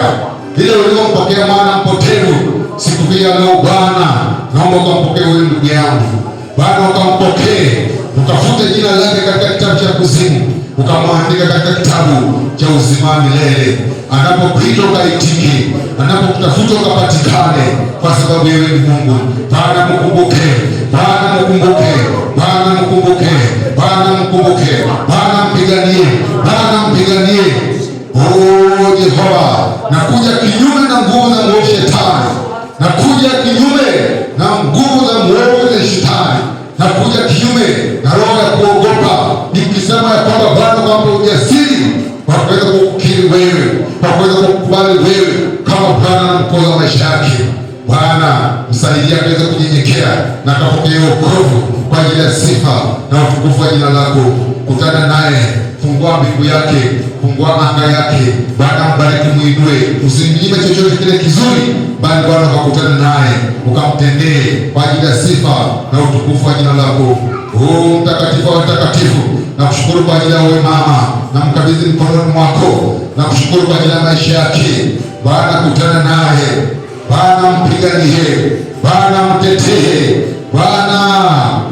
vile ulivyompokea mwana mpotevu siku hii ya leo Bwana. Naomba ukampokee huyu ndugu yangu Bwana, ukampokee, ukafute jina lake katika kitabu cha kuzimu, ukamwandika katika kitabu cha uzima milele. Anapokuita ukaitike, anapokutafuta ukapatikane, kwa sababu wewe ni Mungu. Bwana mkumbuke, Bwana mkumbuke, Bwana mkumbuke, Bwana mkumbuke, Bwana mpiganie, Bwana mpiganie. Jehova, nakuja kinyume na nguvu za mwovu Shetani, nakuja kinyume na nguvu za mwovu za Shetani, nakuja kinyume na roho ya kuogopa, nikisema ya kwamba Bwana kwamba ujasiri wa kuweza kukiri wewe, wa kuweza kukubali wewe kama Bwana na mkozi wa maisha yake. Bwana msaidia akaweza kunyenyekea na akapokea wokovu kwa ajili ya sifa na utukufu wa jina lako. Kutana naye, fungua mbingu yake, fungua anga yake Bwana, mbariki, muinue, usimnyime chochote kile kizuri, bali Bwana ukakutana naye, ukamtendee kwa ajili ya sifa na utukufu wa jina lako. Mtakatifu wa watakatifu, nakushukuru kwa ajili ya wewe mama, na mkabidhi mkononi mwako, nakushukuru kwa ajili ya maisha yake Bwana, kutana naye Bwana, mpiganie Bwana, mtetee Bwana,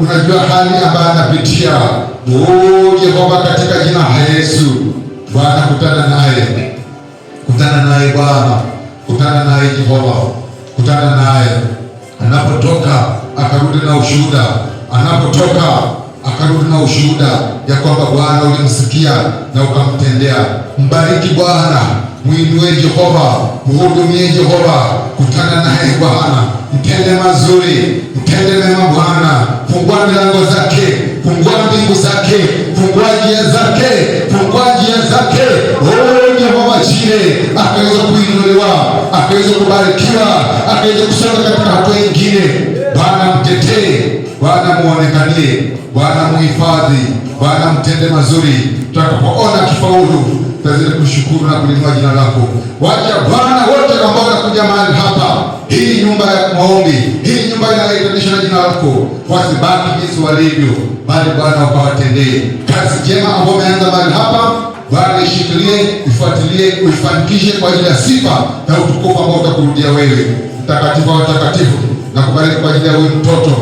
unajua hali ambayo anapitia Jehova, katika jina la Yesu Bwana, kutana naye, kutana naye Bwana, kutana naye Jehova, kutana naye anapotoka akarudi na ushuhuda, anapotoka akarudi na ushuhuda ya kwamba Bwana ulimsikia na ukamtendea. Mbariki Bwana, muinue Jehova, muhudumie Jehova, kutana naye Bwana, mtende mazuri, mtende mema Bwana. Fungua milango zake, fungua mbingu zake, fungua njia zake, fungua njia zake. Jehova Jire akaweza kuinuliwa, akaweza kubarikiwa, akaweza kusonga katika hatua nyingine. Bwana mtetee, Bwana muonekanie, Bwana muhifadhi, Bwana mtende mazuri. Tutakapoona kifaulu, tutazidi kushukuru na kulinua jina lako. Wacha Bwana wote ambao wanakuja mahali hapa, hii nyumba ya maombi, hii nyumba inayoitanisha na jina lako, wasibaki jinsi walivyo, bali Bwana ukawatendee kazi njema ambayo umeanza mahali hapa. Bwana ishikilie, ifuatilie, uifanikishe kwa ajili ya sifa na utukufu ambao utakurudia wewe. Mtakatifu wa watakatifu, na kubariki kwa ajili ya huyu mtoto.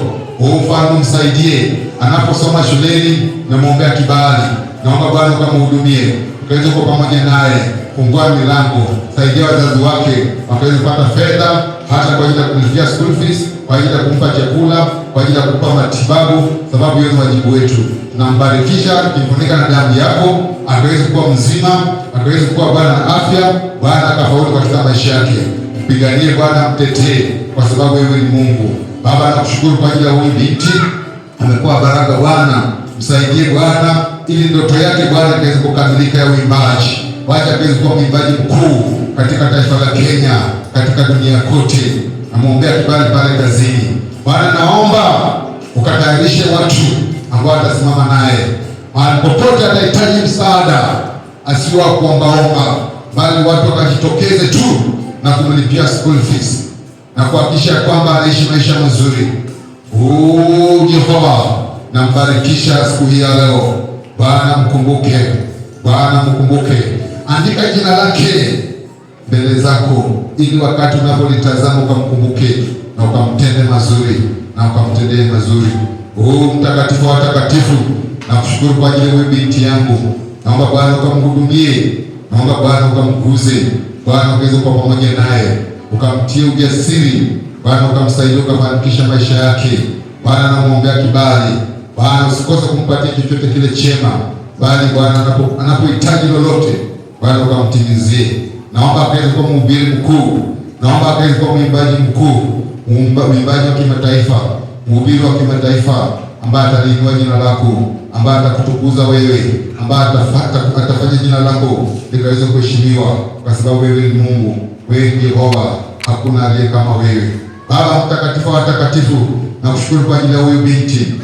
Mfalme msaidie anaposoma shuleni, na muombea kibali. Naomba Bwana ukamhudumie, ukaweze kuwa pamoja naye. Fungua milango, saidia wazazi wake wakaweze kupata fedha, hata kwa ajili ya kulipia school fees, kwa ajili ya kumpa chakula, kwa ajili ya kumpa matibabu, sababu hiyo ni wajibu wetu. Tunambarikisha kimfunika na damu yako, akaweze kuwa mzima, akaweze kuwa Bwana na afya, Bwana akafaulu katika maisha yake. Mpiganie Bwana, mtetee, kwa sababu wewe ni Mungu. Baba, nakushukuru kwa ajili ya huyu binti, amekuwa baraka Bwana. Msaidie Bwana, ili ndoto yake Bwana ikaweze kukamilika ya uimbaji. Wacha akaweze kuwa mwimbaji mkuu katika taifa la Kenya, katika dunia kote. Namwombea kibali pale kazini. Bwana, naomba ukatayarishe watu ambao watasimama naye mahali popote atahitaji msaada, asiwa kuombaomba, bali watu wakajitokeze tu na kumlipia school fees na kuhakikisha kwamba anaishi maisha mazuri. Jehova, nambarikisha siku hii ya leo. Bwana mkumbuke, Bwana mkumbuke, andika jina lake mbele zako, ili wakati unapolitazama ukamkumbuke na ukamtende mazuri na ukamtendee mazuri. Mtakatifu wa watakatifu, nakushukuru kwa ajili ya huyu binti yangu. Naomba Bwana ukamhudumie, naomba Bwana ukamguze, Bwana ukaweze kuwa pamoja naye, ukamtie ujasiri Bwana, ukamsaidia, ukafanikisha maisha yake Bwana. Namwombea kibali Bwana, usikose kumpatia chochote kile chema, bali Bwana anapohitaji lolote Bwana ukamtimizie. Naomba akaweze kuwa mhubiri mkuu, naomba akaweze kuwa mwimbaji mkuu, mwimbaji wa kimataifa, mhubiri wa kimataifa, ambaye ataliinua jina lako, ambaye atakutukuza wewe, ambaye atafanya jina lako likaweze kuheshimiwa, kwa sababu wewe ni Mungu, wewe ni Yehova, hakuna aliye kama wewe. Baba mtakatifu wa watakatifu, nakushukuru kwa ajili ya huyu binti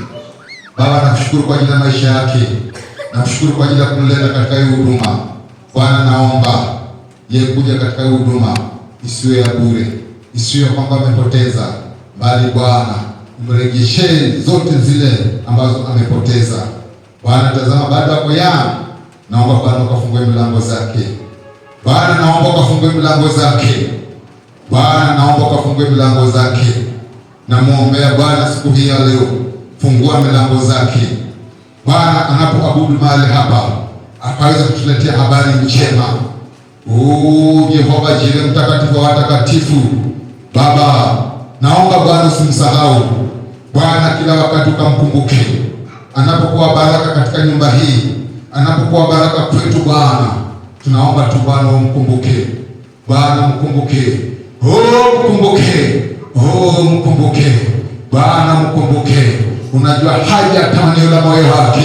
Baba, nakushukuru kwa ajili ya maisha yake, nakushukuru kwa ajili ya kumleta katika hii huduma Bwana. Naomba yeye kuja katika hii huduma isiwe ya bure, isiwe kwamba amepoteza, bali Bwana mrejeshee zote zile ambazo amepoteza Bwana. Tazama baada yako yangu, naomba Bwana ukafungue milango zake Bwana, naomba ukafungue milango zake Bwana, naomba ukafungue milango zake. Namuombea Bwana siku hii ya leo, fungua milango zake Bwana, anapoabudu mahali hapa akaweza kutuletea habari njema. Jehova Jire, mtakatifu wa watakatifu Baba, naomba Bwana usimsahau Bwana, kila wakati ukamkumbuke, anapokuwa baraka katika nyumba hii, anapokuwa baraka kwetu Bwana. Tunaomba tu Bwana umkumbuke Bwana, mkumbuke, mkumbuke, mkumbuke Bwana, mkumbuke. Unajua haja ya tamanio la moyo wake,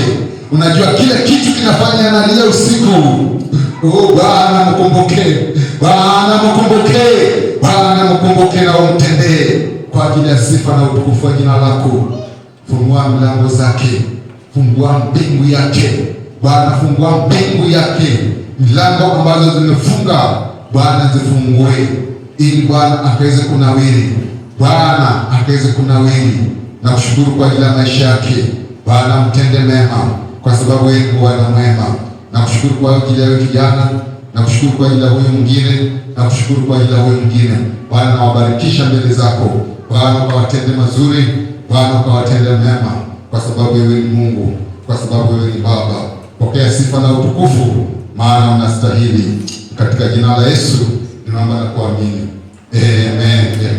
unajua kile kitu kinafanya analia usiku. Bwana mkumbuke, Bwana mkumbuke, Bwana mkumbuke, na umtendee kwa ajili ya sifa na utukufu wa jina lako. Fungua milango zake, fungua mbingu yake Bwana, fungua mbingu yake. Milango ambazo zimefunga Bwana zifungue, ili Bwana akaweze kunawiri, Bwana akaweze kunawiri. Na kushukuru kwa ajili ya maisha yake Bwana, mtende mema, kwa sababu yeye ni Bwana mwema. Na kushukuru kwa ajili ya huyu kijana, na kushukuru kwa ajili ya huyu mwingine, na kushukuru kwa ajili ya huyu mwingine Bwana. Nawabarikisha mbele zako Bwana, ukawatende mazuri Bwana, ukawatende mema, kwa sababu wewe ni Mungu, kwa sababu wewe ni Baba. Pokea sifa na utukufu, maana unastahili. Katika jina la Yesu ninaomba na kuamini, amen.